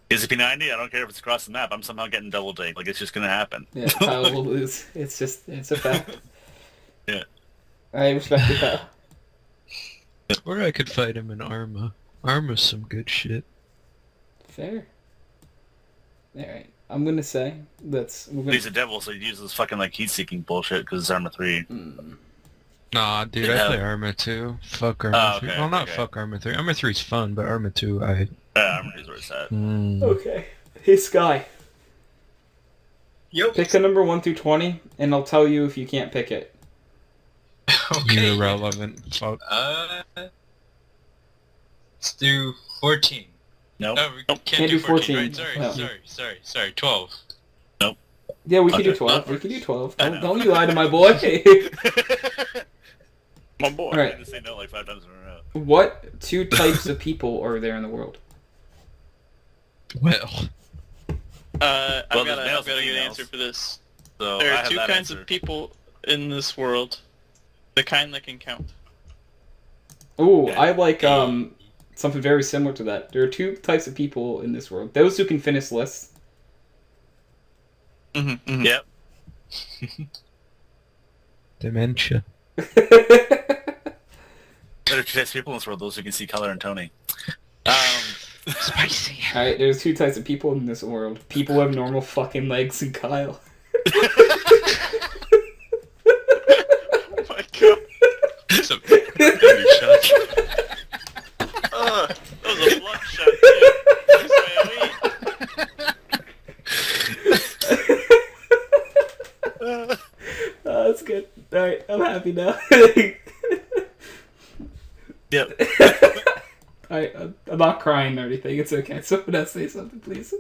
Is it P90? I don't care if it's across the map. I'm somehow getting double take. Like, it's just gonna happen. yeah, Kyle will lose. It's a fact. Yeah. I respect it, Kyle. Or I could fight him in Arma. Arma's some good shit. Fair. Alright. I'm gonna say we're gonna... He's a devil, so he uses fucking like heat-seeking bullshit because it's Arma 3. Nah, dude, Yeah. I play Arma 2. Fuck Arma Oh, 3. okay, Well, not okay. fuck Arma 3. Arma 3's fun, but Arma 2, I... Arma 3 is where it's at. Okay. Hey, Sky. Yo. Pick a number 1 through 20, and I'll tell you if you can't pick it. Okay. You irrelevant. Fuck. Let's do 14. Nope. No, we can't, Can't do do 14, 14. right? No. Sorry. 12. Yeah, we can do Okay. 12. We can do 12. I know. Don't you lie to my boy. My boy. Alright. I had to say no like 5 times in a row. What 2 types of people are there in the world? Well, I've Well, got there's a males good and females. answer for this. So There I are have 2 that kinds answer. of people in this world. The kind that can count. Ooh, Yeah. I like something very similar to that. There are 2 types of people in this world. Those who can finish lists. Yep. dementia. There are 2 types of people in this world, those who can see color and Tony. Spicy. Alright, there's 2 types of people in this world. People who have normal fucking legs and Kyle. Oh my god. That's a good shot. That was a blood shot, too. That's my elite. Oh, that's good. Alright, I'm happy now. Yep. I'm not crying or anything. It's okay. Someone else say something, please.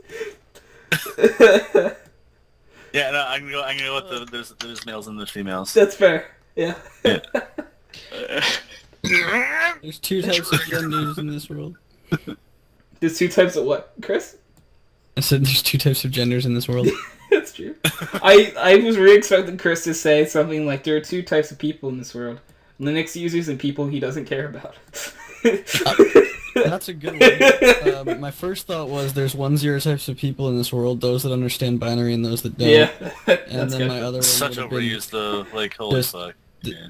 Yeah, no, I'm gonna go with there's males and there's females. That's fair. Yeah. There's 2 types of genders in this world. There's 2 types of what, Chris? I said there's 2 types of genders in this world. That's true. I was really expecting Chris to say something like there are 2 types of people in this world: Linux users and people he doesn't care about. That's a good one. My first thought was there's 0 types of people in this world: those that understand binary and those that don't. Yeah, And that's then good. my other one Such would have been overused though, like holy Just- fuck. Yeah.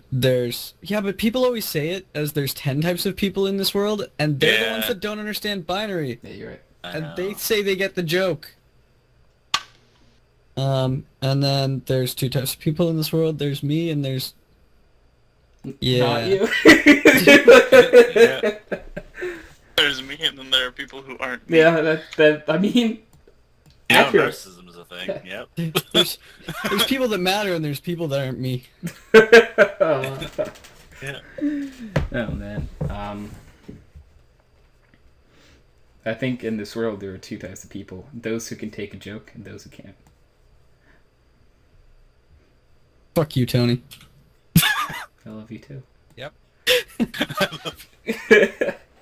but people always say it as there's 10 types of people in this world, and they're the Yeah. ones that don't understand binary, Yeah, you're right. I and know. they say they get the joke. And then there's 2 types of people in this world. There's me, and there's Not yeah. you. Yeah. There's me, and then there are people who aren't. Yeah, that I mean, You know, accurate. narcissism is a thing. Yep. There's people that matter, and there's people that aren't me. Oh, Yeah. oh man. I think in this world there are 2 types of people: those who can take a joke and those who can't. Fuck you, Tony. I love you too.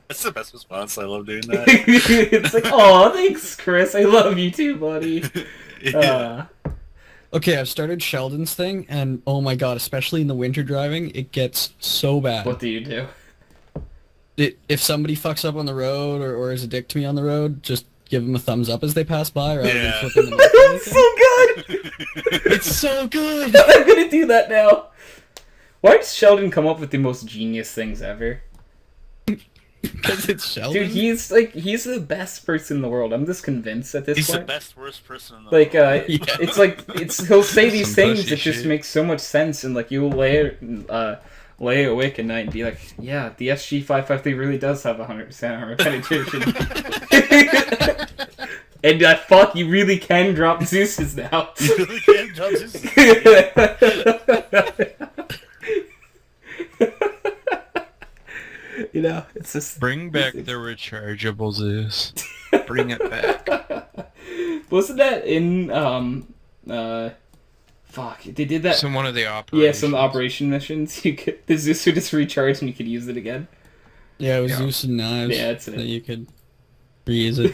That's the best response. I love doing that. It's like, oh, thanks, Chris. I love you too, buddy. Yeah. Okay, I've started Sheldon's thing, and oh my god, especially in the winter driving, it gets so bad. What do you do? If somebody fucks up on the road or is a dick to me on the road, just give them a thumbs up as they pass by, rather Yeah. than flipping them off or That's anything. so good. It's so good! I'm gonna do that now. Why does Sheldon come up with the most genius things ever? Because it's Sheldon. Dude, he's the best person in the world. I'm just convinced at this He's the point. best, worst person in the Like, world. he'll say these Some things pussy that just shit. make so much sense, and like you'll lay awake at night and be like, yeah, the SG553 really does have 100% armor penetration. And fuck, you really can drop Zeus's now. You really can't jump this. You know, it's just Bring back the rechargeable Zeus. Bring it back. wasn't that in fuck, they did that. Some one of the operations. Yeah, some operation missions. You could the Zeus would just recharge and you could use it again. Yeah, it was Yeah. Zeus and knives Yeah, that's it. that you could... Is it?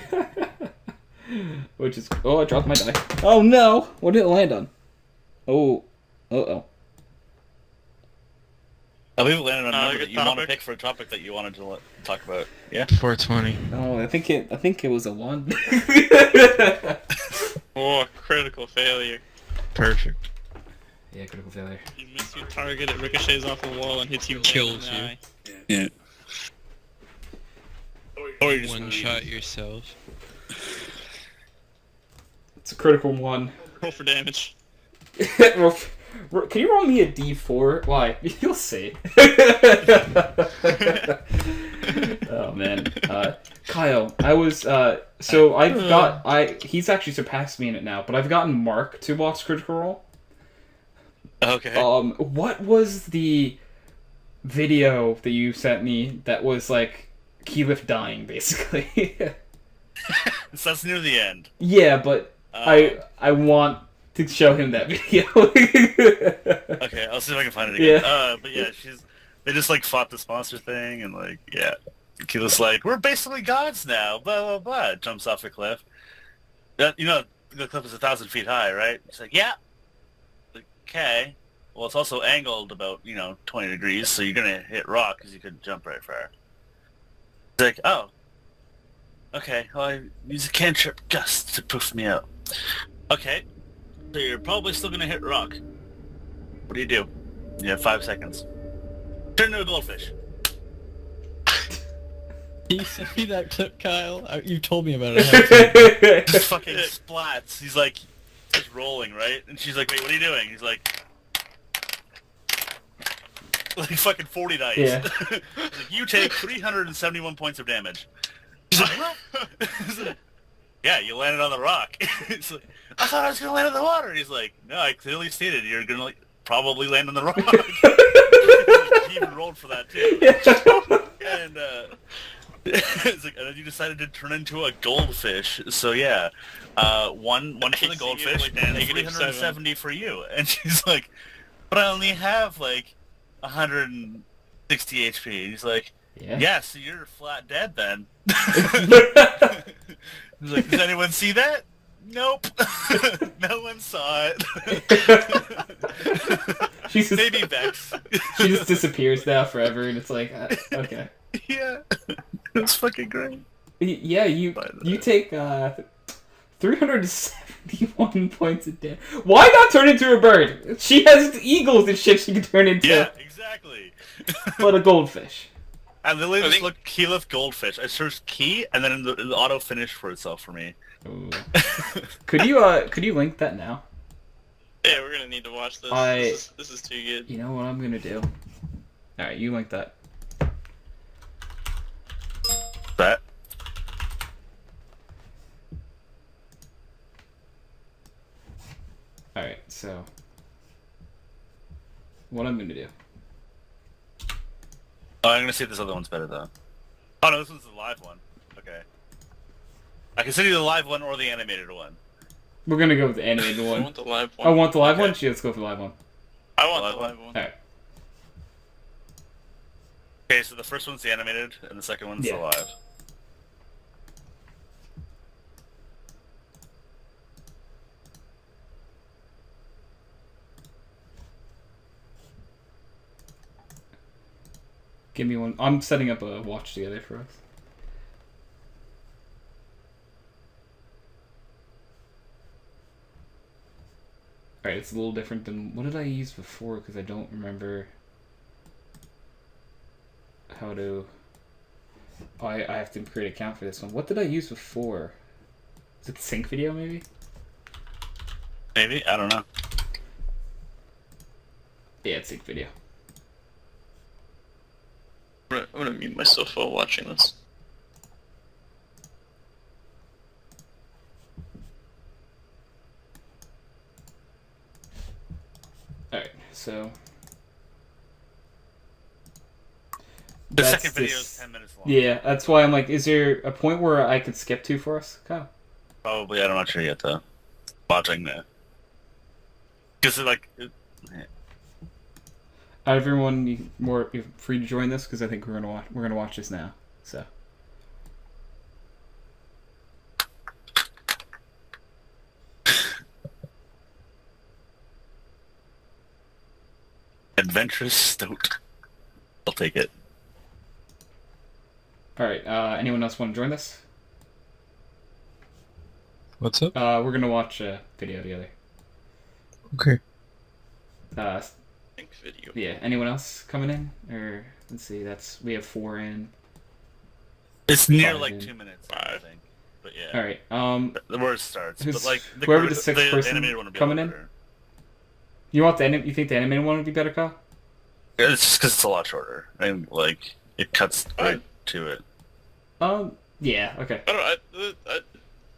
Which is... Oh, I dropped my die. Oh, no! What did it land on? Oh. Uh-oh. I believe it landed on a number good that you want to topic. pick for a topic that you wanted to talk about. Yeah? 420. Oh, I think it was a 1. Oh, critical failure. Perfect. Yeah, critical failure. You miss your target, it ricochets off the wall and hits you. Kills right in the you. eye. Yeah. Or you just One shot yourself. It's a critical 1. Roll for damage. Can you roll me a d4? Why? You'll see. Oh man, Kyle, I was so he's actually surpassed me in it now, but I've gotten Mark to watch Critical Role. Okay. What was the video that you sent me that was like Keyleth dying basically? So that's near the end. Yeah, but I want to show him that video. Okay, I'll see if I can find it again. Yeah. But yeah, they just like fought this monster thing and like yeah. Keyleth's like, we're basically gods now, blah blah blah. Jumps off a cliff. The cliff is 1,000 feet high, right? It's like, yeah. Okay. Well, it's also angled about 20 degrees, so you're gonna hit rock because you couldn't jump very far. It's like, oh. Okay, well, I use a cantrip gust to poof me out. Okay, so you're probably still gonna hit rock. What do? You have 5 seconds. Turn into a goldfish. Can you send me that clip, Kyle? You told me about it. Just fucking splats. He's like, just rolling, right? And she's like, wait, what are you doing? He's like fucking 40 dice. Yeah. He's like, you take 371 points of damage. She's like, what? He's like, yeah, you landed on the rock. It's like, I thought I was gonna land on the water. He's like, no, I clearly stated you're gonna probably land on the rock. He even rolled for that too. And it's like, and then you decided to turn into a goldfish. So yeah, one for the goldfish like and -7. 370 for you. And she's like, but I only have like 160 HP. And he's like, yeah, so you're flat dead then. He's like, does anyone see that? Nope. No one saw it. Maybe Vex. She just disappears now forever, and it's like, okay. Yeah. It's fucking great. Yeah, you take 371 points a day. Why not turn into a bird? She has eagles and shit she can turn into. Yeah, exactly. But a goldfish. I literally just looked Keyleth goldfish. I searched key, and then the auto finished for itself for me. Ooh. Could you link that now? Yeah, we're gonna need to watch this. This is too good. You know what I'm gonna do? Alright, you link that. That. Alright, so what I'm gonna do. Oh, I'm gonna see if this other one's better though. Oh no, this one's the live one. Okay. I can send you the live one or the animated one. We're gonna go with the animated I one. want the live one. I want the live Okay. one? Yeah, let's go for the live one. I want the live one. Alright. Okay, so the first one's the animated, and the second one's the live. Give me one. I'm setting up a watch together for us. Alright, it's a little different than... What did I use before? Because I don't remember how to... Oh, I have to create an account for this one. What did I use before? Is it the sync video, maybe? Maybe? I don't know. Yeah, it's sync video. I'm gonna mute myself while watching this. Alright, so... The That's second video this- is 10 minutes long. Yeah, that's why I'm like, is there a point where I could skip to for us, Kyle? Probably, I'm not sure yet though. Watching that. Because Everyone, you're free to join this because I think we're gonna watch this now. So Adventurous stoat. I'll take it. Alright, anyone else want to join this? What's up? We're gonna watch a video together. Okay. Think video. Yeah, anyone else coming in? Or, let's see, we have 4 in. It's near 5 like in. 2 minutes, I think. But yeah. Alright, The word starts. But like whoever the sixth person animated one would be coming a in? lot better. You think the animated one would be better, Kyle? It's just because it's a lot shorter. And like, it cuts right to it. Yeah, okay. I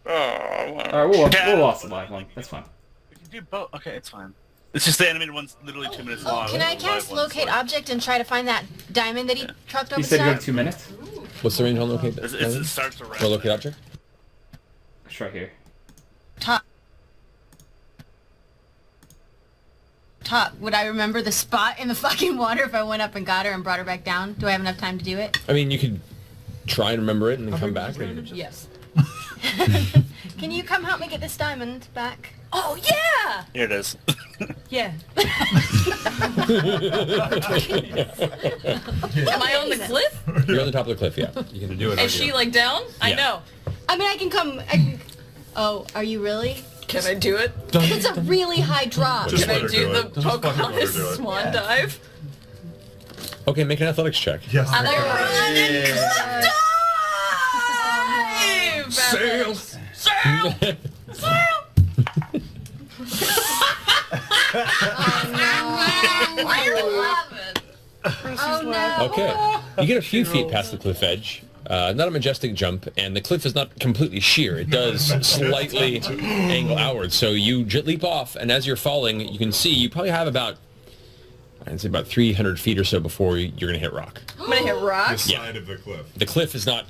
Alright, we'll watch the live one. That's fine. We can do both. Okay, it's fine. It's just the animated one's literally 2 minutes long. Can I The cast live one's locate like- object and try to find that diamond that he trucked over You the said you side? have 2 minutes? What's the range on locate? It starts around. Or locate object? It's right here. Top. Would I remember the spot in the fucking water if I went up and got her and brought her back down? Do I have enough time to do it? I mean, you could try and remember it and then come back. Yes. Can you come help me get this diamond back? Oh, yeah! Here it is. Yeah. Am I on the cliff? You're on the top of the cliff, yeah. You can do it. Is she like down? I Yeah. know. I mean, I can come... Oh, are you really? Can I do it? It's a really high drop. Can I do the Pocahontas swan dive? Okay, make an athletics check. Run and cliff dive! Sail! Sail! Sail! Oh no. Okay. You get a few feet past the cliff edge. Not a majestic jump, and the cliff is not completely sheer. It does slightly angle outward. So you leap off, and as you're falling, you can see you probably have about 300 feet or so before you're going to hit rock. I'm gonna hit rocks. Yeah. Side of the cliff. The cliff is not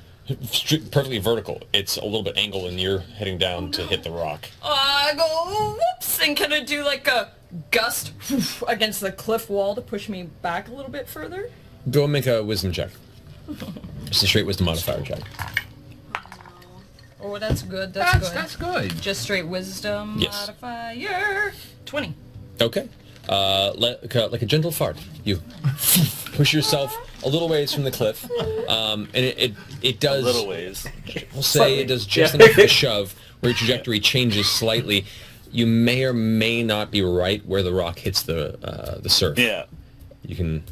perfectly vertical. It's a little bit angled, and you're heading down to hit the rock. I go whoops, and can I do like a gust against the cliff wall to push me back a little bit further? Go and make a wisdom check. Just a straight wisdom modifier check. Oh, that's good. That's good. good. Just straight wisdom Yes. modifier. 20. Okay. Like a gentle fart, you push yourself a little ways from the cliff, and it does. A little ways. We'll say it does just enough of a shove where your trajectory changes slightly. You may or may not be right where the rock hits the surf. Yeah. You can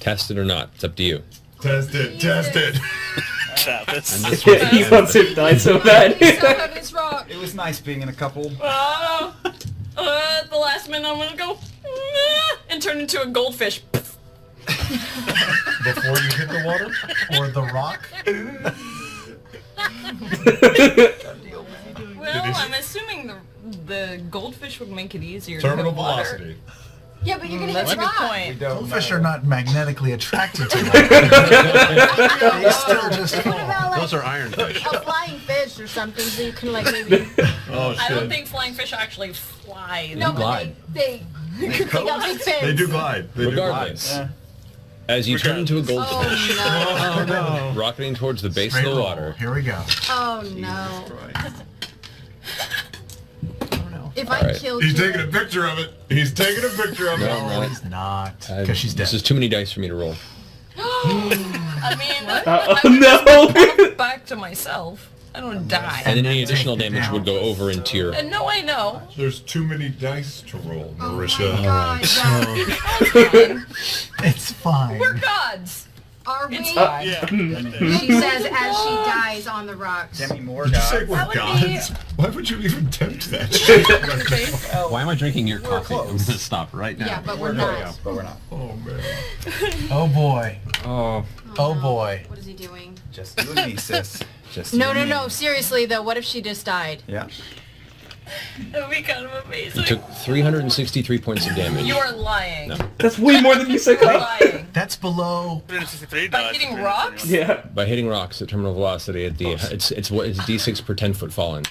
test it or not. It's up to you. Test it, test it. Travis. He wants to die so bad. So heavy this rock. It was nice being in a couple. The last minute I'm gonna go and turn into a goldfish. Before you hit the water? Or the rock? Well, I'm assuming the goldfish would make it easier Terminal to hit water. velocity. Yeah, but you're gonna That's hit a the good rock. point. Goldfish are not magnetically attracted to them. They still just What about like Those are ironfish. a flying fish or something so you can like maybe... Oh I don't shit. think flying fish actually fly. No, but glide. they got big fins. They do glide. They Regardless, do glide. as you turn into a goldfish, Oh no. Oh no. rocketing towards the base Straight of the roll. water. Here we go. Oh no. If I Alright. killed He's you... taking a picture of it. He's taking a picture of it. No, I'm No, not. he's not. Because she's dead. This is too many dice for me to roll. I mean, Oh, I would no. just pop back to myself. I don't die. And then any then additional take it damage down. would go over into your... And no, I know. There's too many dice to roll, Oh my Marisha. God, It's fine. We're gods. Are we? It's fine. Yeah. She says as she dies on the rocks. Demi Moore Did you say God. we're That would gods? Why would you even tempt that shit? Why am I drinking your We're coffee? I'm close. gonna stop right now. Yeah, but we're not. But we're not. Oh man. Oh boy. Oh, Oh boy. What is he doing? Just you and me, sis. Just No, you no, and no. me. Seriously though, what if she just died? Yeah. That would be kind of amazing. You took 363 points of damage. You are lying. No. That's way more than you said, You're Kyle. lying. That's below. 363 By died. hitting rocks? Yeah. By hitting rocks at terminal velocity, it's d6 per 10 foot falling.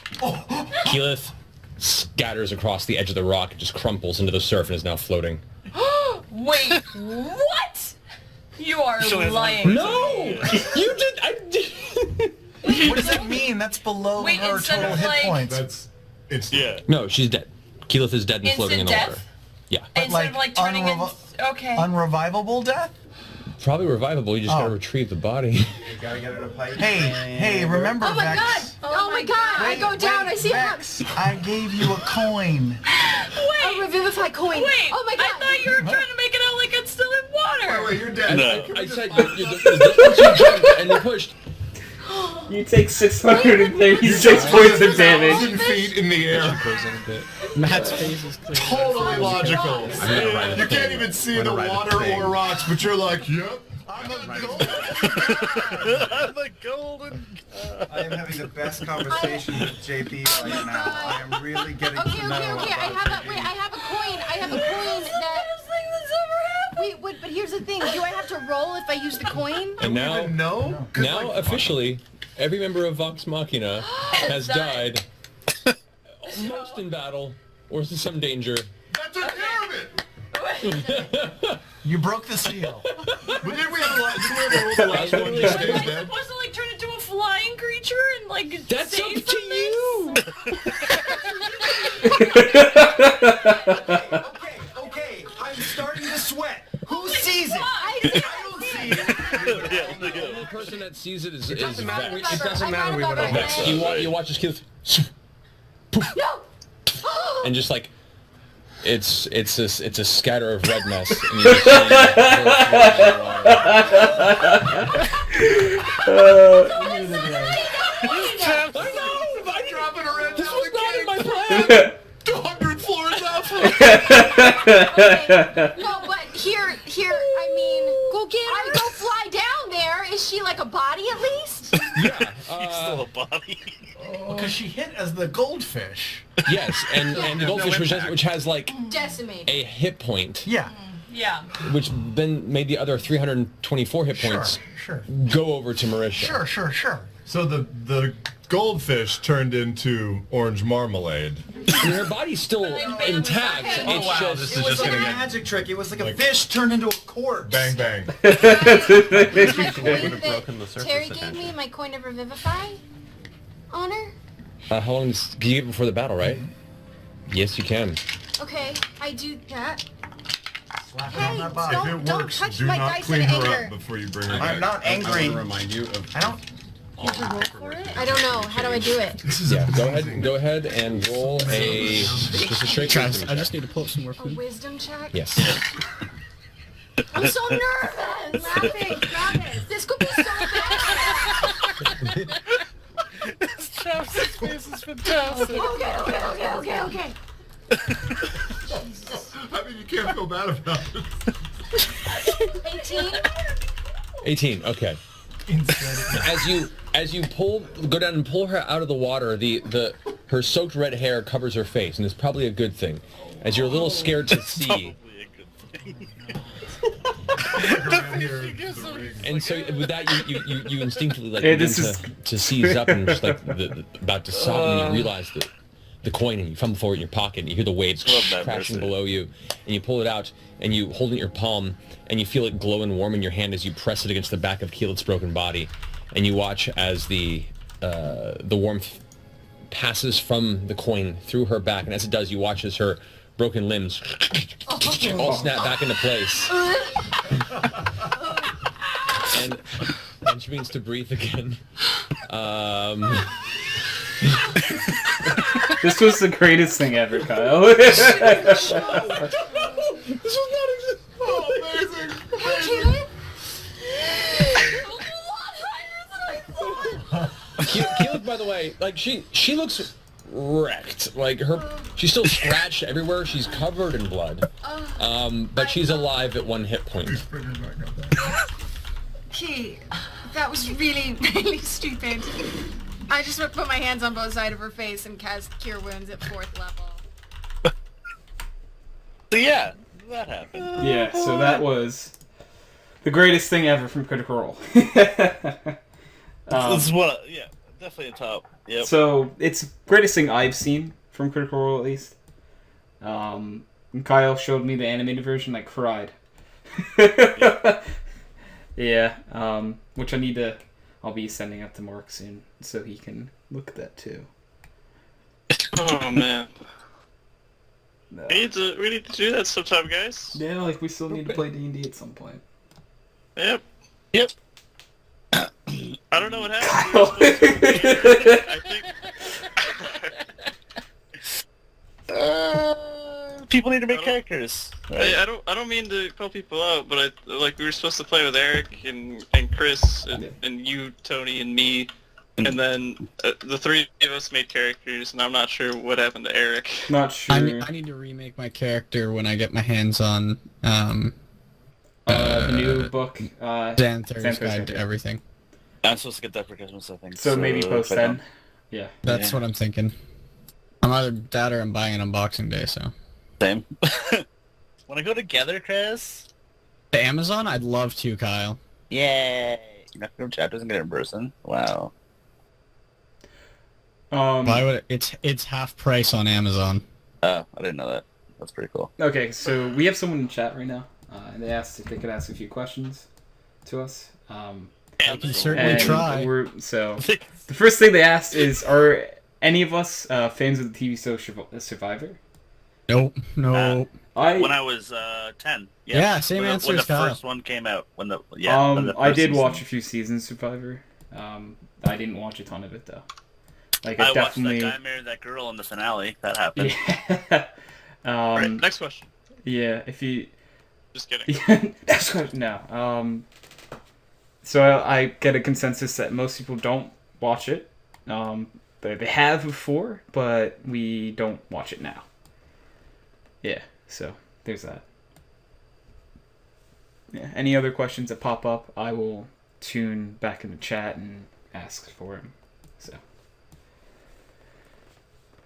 Keyleth scatters across the edge of the rock, just crumples into the surf, and is now floating. Wait, what? You are She only has lying. No, you did. I did. What does that mean? That's below Wait, her instead total of, hit like- points. That's it's Yeah. No, she's dead. Keyleth is dead and floating in Instant the death? Yeah. Instead of like turning okay. Unrevivable death? Probably revivable. You just gotta retrieve the body. You gotta get it a pipe. Hey, remember, Oh my Vex? god! Oh my god! I go down, I see Vex, I gave you a coin. a revivify coin. Wait, oh my god! I thought you were trying to make it out like it's still in water. Wait, you're dead. No. I said once you jumped and you pushed. You take 636 points of damage. 1,000 feet in the air. Matt's face is clear. Totally logical. You can't even see the water or rocks, but you're like, yep. I'm the golden. I am having the best conversation with JP right now. I am really getting to know Okay. I have a coin. I have a coin that. Wait, but here's the thing. Do I have to roll if I use the coin? And now, No? now officially, every member of Vox Machina has died, most in battle or to some danger. That took care of it. You broke the seal. But didn't we have a the last one you Am stayed I dead? supposed to like turn into a flying creature and like That's save up to from this? you. Okay. I'm starting to sweat. Who sees it? I don't see it. The only person that sees it is doesn't matter. Vex. It doesn't matter. We would have Vex. You watch this kid, No! and just like it's a scatter of red mess. And you just see This was not in my plan. 200 floors up. No, but here, I mean, go get her. I go fly down there. Is she like a body at least? Yeah. Still a body. Because she hit as the goldfish. Yes, and the goldfish which has like Decimated. a hit point. Yeah. Yeah. Which then made the other 324 hit points Sure. go over to Marisha. Sure. So the goldfish turned into orange marmalade. And her body's still intact. It's just this It is was just like a gonna get magic trick. It was like a fish turned into a corpse. bang bang. My coin that Terry gave me, my coin of revivify honor. how long can you get before the battle, right? Yes, you can. Okay, I do that. Slap it Hey, on that body. If Don't- it don't works, touch do my not dice clean in her anger. up before you bring her I'm back. not angry. remind you of. I don't. You have to roll for it? I don't know. How do I do it? Yeah, go ahead and roll just a straight Guys, wisdom I just check. need to pull up some more A food. wisdom check? Yes. I'm so nervous. Travis. This could be so bad. Travis's face is fantastic. Okay. I mean, you can't feel bad about it. 18? 18. Okay. As you go down and pull her out of the water, her soaked red hair covers her face, and it's probably a good thing. As you're a little scared to see. And so with that, you instinctively like begin to seize up and just like about to sob, and you realize that the coin, and you fumble for it in your pocket, and you hear the waves crashing below you, and you pull it out, and you hold it in your palm, and you feel it glow and warm in your hand as you press it against the back of Keelet's broken body, and you watch as the warmth passes from the coin through her back, and as it does, you watch as her broken limbs all snap back into place. And she begins to breathe again. This was the greatest thing ever, Kyle. This was not amazing. Keelet, by the way, like she looks wrecked. Like she's still scratched everywhere. She's covered in blood. But she's alive at 1 hit point. Gee, that was really, really stupid. I just put my hands on both sides of her face and cast Cure Wounds at 4th level. So yeah, that happened. Yeah, so that was the greatest thing ever from Critical Role. This is what, yeah, definitely a top. Yep. So it's the greatest thing I've seen from Critical Role, at least. And Kyle showed me the animated version. I cried. Yeah, which I'll be sending out to Mark soon, so he can look at that too. Oh man. No. We need to do that sometime, guys. Yeah, like we still need to play D&D at some point. Yep. Yep. I don't know what happened. We were supposed to be here. I think. People need to make characters. Right? I don't mean to call people out, but we were supposed to play with Eric and Chris and you, Tony, and me, and then the three of us made characters, and I'm not sure what happened to Eric. Not sure. I need to remake my character when I get my hands on the new book, Xanathar's Guide to Everything. I'm supposed to get that for Christmas, I think. So maybe post then. Yeah. That's what I'm thinking. I'm either that or I'm buying it on Boxing Day, so. Same. Wanna go together, Chris? To Amazon? I'd love to, Kyle. Yay! You're not gonna chapters and get it in person? Wow. Why would it's half price on Amazon. Oh, I didn't know that. That's pretty cool. Okay, so we have someone in chat right now, and they asked if they could ask a few questions to us. I can certainly try. So, the first thing they asked is, are any of us fans of the TV show Survivor? Nope. No. When I was 10. Yeah, same answer when as the Kyle. first one came out. When the I did watch a few seasons of Survivor. I didn't watch a ton of it though. Like I definitely watched that guy marry that girl in the finale. That happened. Yeah. Right, next question. Yeah, if you. Just kidding. Next question. No. So I get a consensus that most people don't watch it. They have before, but we don't watch it now. Yeah, so there's that. Yeah, any other questions that pop up, I will tune back in the chat and ask for them. So,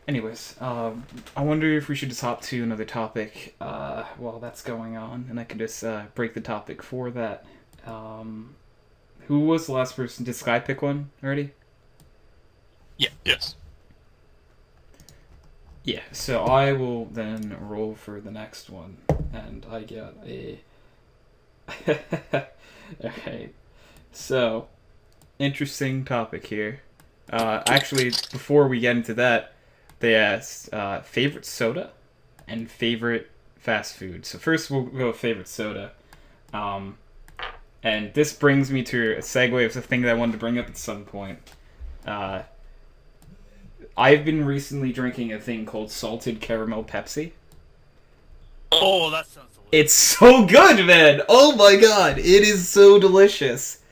anyways, I wonder if we should just hop to another topic while that's going on, and I can just break the topic for that. Who was the last person? Did Sky pick one already? Yeah. Yes. Yeah, so I will then roll for the next one, and I get a... Alright, so, interesting topic here. Actually, before we get into that, they asked favorite soda and favorite fast food. So first we'll go with favorite soda. And this brings me to a segue of the thing that I wanted to bring up at some point. I've been recently drinking a thing called salted caramel Pepsi. Oh, that sounds delicious. It's so good, man! Oh my god, it is so delicious.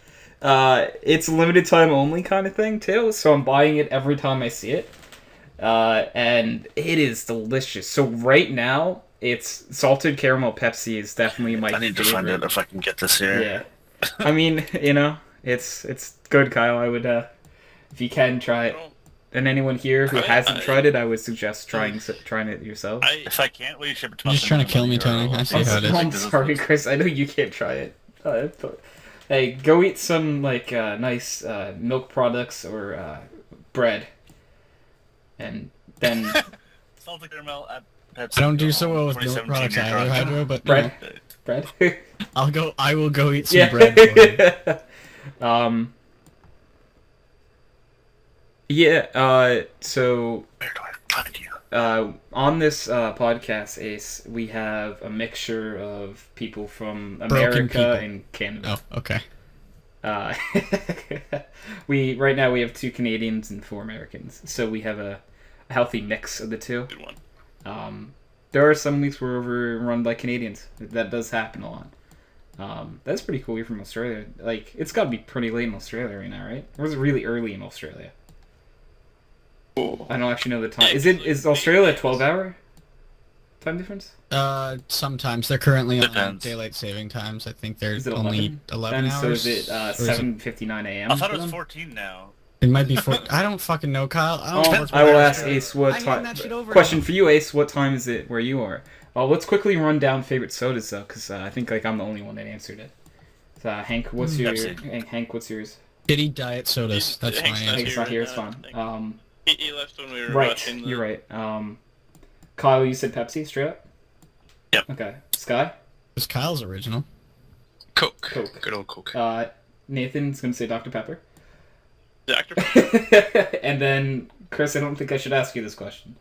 It's a limited time only kind of thing, too, so I'm buying it every time I see it. And it is delicious. So right now, it's salted caramel Pepsi is definitely my favorite. I need to find out if I can get this here. Yeah. I mean, it's good, Kyle. I would, if you can, try it. And anyone here who hasn't tried it, I would suggest trying it yourself. If I can't, will you ship it to me? You're just trying to kill me, Tony. I see how it is. I'm sorry, Chris. I know you can't try it. Hey, go eat some nice milk products or bread, and then salted caramel at Pepsi. I don't do so well with milk products either, Hydro, but bread. Bread. I will go eat some bread for you. Yeah, so where do I find you? On this podcast, Ace, we have a mixture of people from America and Canada. Oh, okay. Right now we have 2 Canadians and 4 Americans, so we have a healthy mix of the two. Good one. There are some weeks we're overrun by Canadians. That does happen a lot. That's pretty cool. You're from Australia. Like, it's got to be pretty late in Australia right now, right? Or is it really early in Australia? I don't actually know the time. Is Australia a 12-hour time difference? Sometimes they're currently on daylight saving times. I think they're only 11 hours. So is it 7:59 a.m.? I thought it was 14 now. It might be 14. I don't fucking know, Kyle. I will ask Ace what time. Question for you, Ace. What time is it where you are? Let's quickly run down favorite sodas though, because I think I'm the only one that answered it. Hank, what's yours? Shitty diet sodas. That's my answer. Hank's not here. It's fine. He left when we were right, watching. You're right. Kyle, you said Pepsi straight up? Yep. Okay. Sky? It was Kyle's original. Coke. Good old Coke. Nathan's gonna say Dr. Pepper. Dr. Pepper. And then Chris, I don't think I should ask you this question.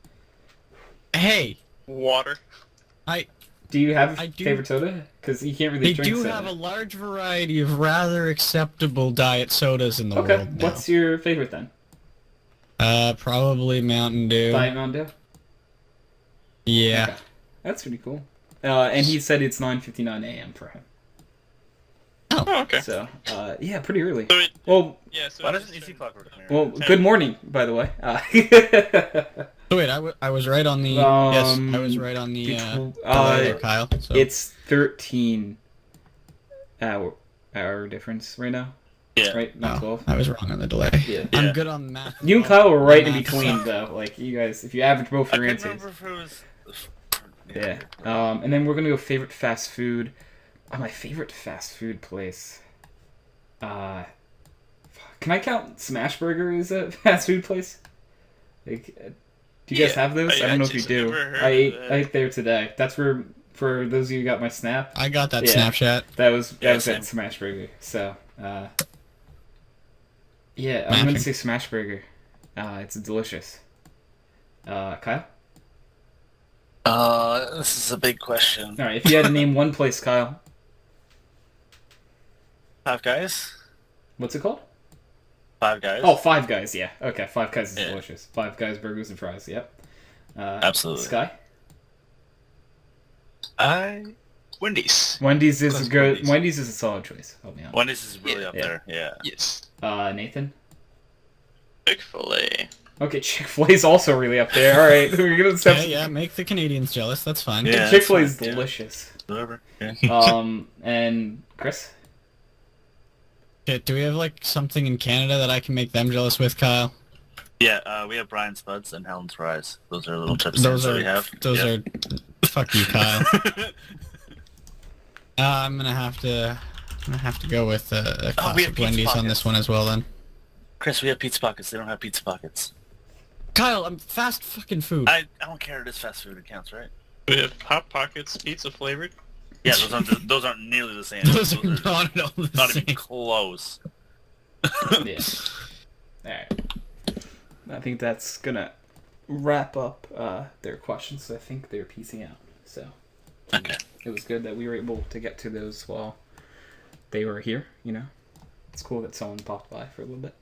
Hey, Water. Do you have I do- favorite soda? Because you can't really They drink do soda. have a large variety of rather acceptable diet sodas in the Okay, world now. what's your favorite then? Probably Mountain Dew. Diet Mountain Dew? Yeah. Okay. That's pretty cool. And he said it's 9:59 a.m. for him. Oh, okay. So, yeah, pretty early. So it, Well, yeah, so Why it doesn't just EC clock work here? well, good morning, by the way. So wait, I was right on the yes, I was right on the delay there, Kyle. So. It's 13 hour difference right now. Yeah. Right, not Oh, 12. I was wrong on the delay. Yeah. I'm Yeah. good on the math. You and Kyle were right in Math between, sucks. though. Like, you guys, if you average both I your couldn't answers. remember if it was... Yeah. And then we're gonna go favorite fast food. My favorite fast food place. Can I count Smashburger as a fast food place? Like, do you guys Yeah, have those? I I don't know if you actually do. never heard I of that. ate there today. That's where, for those of you who got my snap, I got that Yeah. Snapchat. that was Yeah, at same. Smashburger. So, yeah, I'm gonna say Smashburger. It's delicious. Kyle? This is a big question. All right, if you had to name one place, Kyle, Five Guys? what's it called? Five Guys? Oh, Five Guys, yeah. Okay, Five Guys is Yeah. delicious. Five Guys burgers and fries, yep. Absolutely. Sky? Wendy's. Wendy's is Close good. Wendy's. Wendy's is a solid choice. Help me out. Wendy's is really up Yeah. there, yeah. Yes. Nathan? Chick-fil-A. Okay, Chick-fil-A's also really up there. All right, we're gonna step. Okay, yeah, make the Canadians jealous. That's fine. Yeah. that's Chick-fil-A's fine, yeah. delicious. Whatever. Yeah. And Chris? Shit, do we have like something in Canada that I can make them jealous with, Kyle? Yeah, we have Brian Spuds and Helen's Fries. Those are little chips Those that are we have. those Yep. are. Fuck you, Kyle. I'm gonna have to go with a we have classic pizza Wendy's on pockets. this one as well. Then. Chris, we have pizza pockets. They don't have pizza pockets. Kyle, I'm fast fucking food. I don't care. It is fast food. It counts, right? We have Hot Pockets, pizza flavored. Yeah, those aren't nearly the same. Those are not at all the not same. even close. Yeah. Alright. I think that's gonna wrap up their questions. So I think they're piecing out. So Okay. it was good that we were able to get to those while they were here, you know? It's cool that someone popped by for a little bit.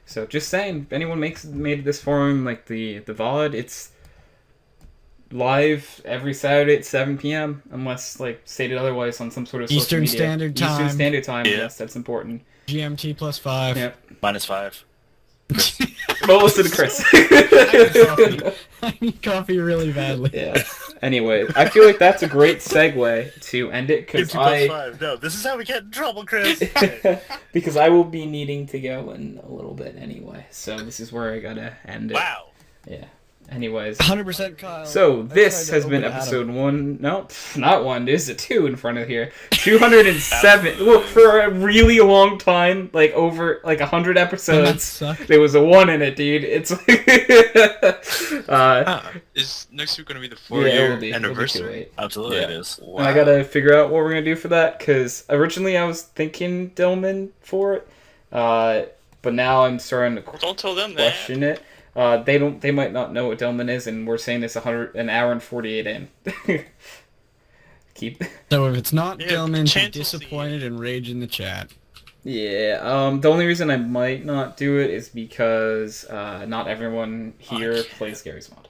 So just saying, if anyone made this forum like the VOD, it's live every Saturday at 7 p.m. unless like stated otherwise on some sort of social Eastern media. Standard Eastern Time. Standard Time, Yeah. yes, that's important. GMT +5. Yep. -5. Well, listen to Chris. I need coffee really badly. Yeah. Anyway, I feel like that's a great segue to end it because +5. No, this is how we get in trouble, Chris. because I will be needing to go in a little bit anyway. So this is where I gotta end it. Wow. Yeah. Anyways. 100% Kyle. So I this tried to has been open Adam. episode 1. No, not 1. There's a 2 in front of here. 207. Look, for a really long time, like over like 100 episodes, sucked. there was a 1 in it, dude. It's Is next week going to be the yeah, it 4-year will be. It'll be anniversary? 2-8. Absolutely, Yeah. it is. And I gotta figure out what we're gonna do for that, because originally I was thinking Dillman for it, but now I'm starting to Don't tell them that. question it. They might not know what Dillman is, and we're saying this an hour and 48 in. Keep. So if it's not Yeah, Dillman, be chance will see. disappointed and rage in the chat. Yeah. The only reason I might not do it is because not everyone here plays Gary's Mod.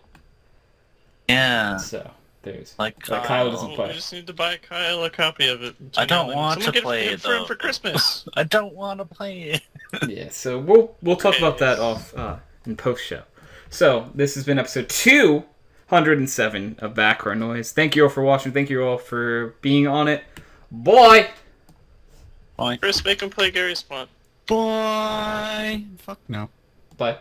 Yeah. So there's Like Kyle doesn't Oh, play. we just need to buy Kyle a copy of it. I don't want Someone to get play it it, for him though. for Christmas. I don't want to play it. Yeah, so we'll talk about that off in post show. So this has been episode 207 of Background Noise. Thank you all for watching. Thank you all for being on it. Bye. Chris, make him play Gary's Mod. Boy. Fuck no. Bye.